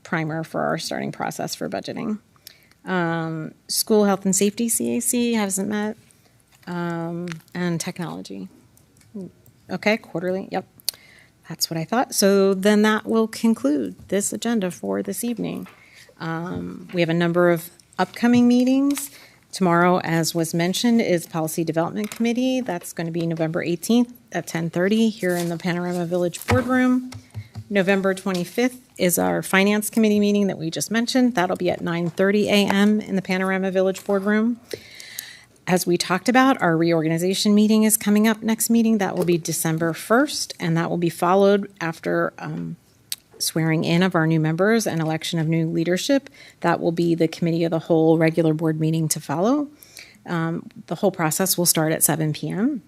primer for our starting process for budgeting. School health and safety, CAC, hasn't met. And technology. Okay, quarterly, yep. That's what I thought. So then that will conclude this agenda for this evening. We have a number of upcoming meetings. Tomorrow, as was mentioned, is Policy Development Committee. That's going to be November 18th at 10:30 here in the Panorama Village Boardroom. November 25th is our Finance Committee meeting that we just mentioned. That'll be at 9:30 a.m. in the Panorama Village Boardroom. As we talked about, our reorganization meeting is coming up next meeting. That will be December 1st, and that will be followed after swearing in of our new members and election of new leadership. That will be the committee of the whole regular board meeting to follow. The whole process will start at 7 p.m.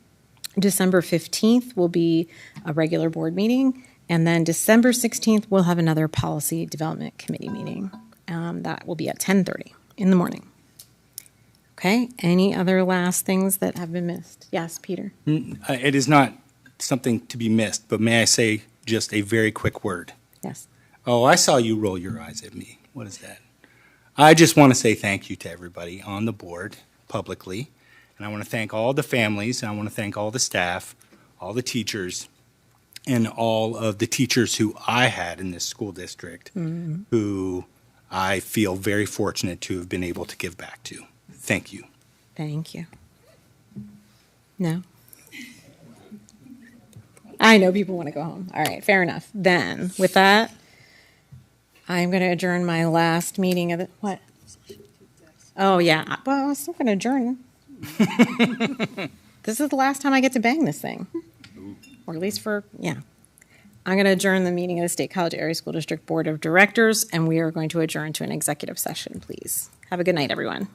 December 15th will be a regular board meeting, and then December 16th we'll have another Policy Development Committee meeting. That will be at 10:30 in the morning. Okay, any other last things that have been missed? Yes, Peter? It is not something to be missed, but may I say just a very quick word? Yes. Oh, I saw you roll your eyes at me. What is that? I just want to say thank you to everybody on the board publicly. And I want to thank all the families, and I want to thank all the staff, all the teachers, and all of the teachers who I had in this school district who I feel very fortunate to have been able to give back to. Thank you. Thank you. No? I know people want to go home. All right, fair enough. Then, with that, I'm going to adjourn my last meeting of the, what? Oh, yeah. Well, I'm still going to adjourn. This is the last time I get to bang this thing. Or at least for, yeah. I'm going to adjourn the meeting of the State College Area School District Board of Directors, and we are going to adjourn to an executive session, please. Have a good night, everyone.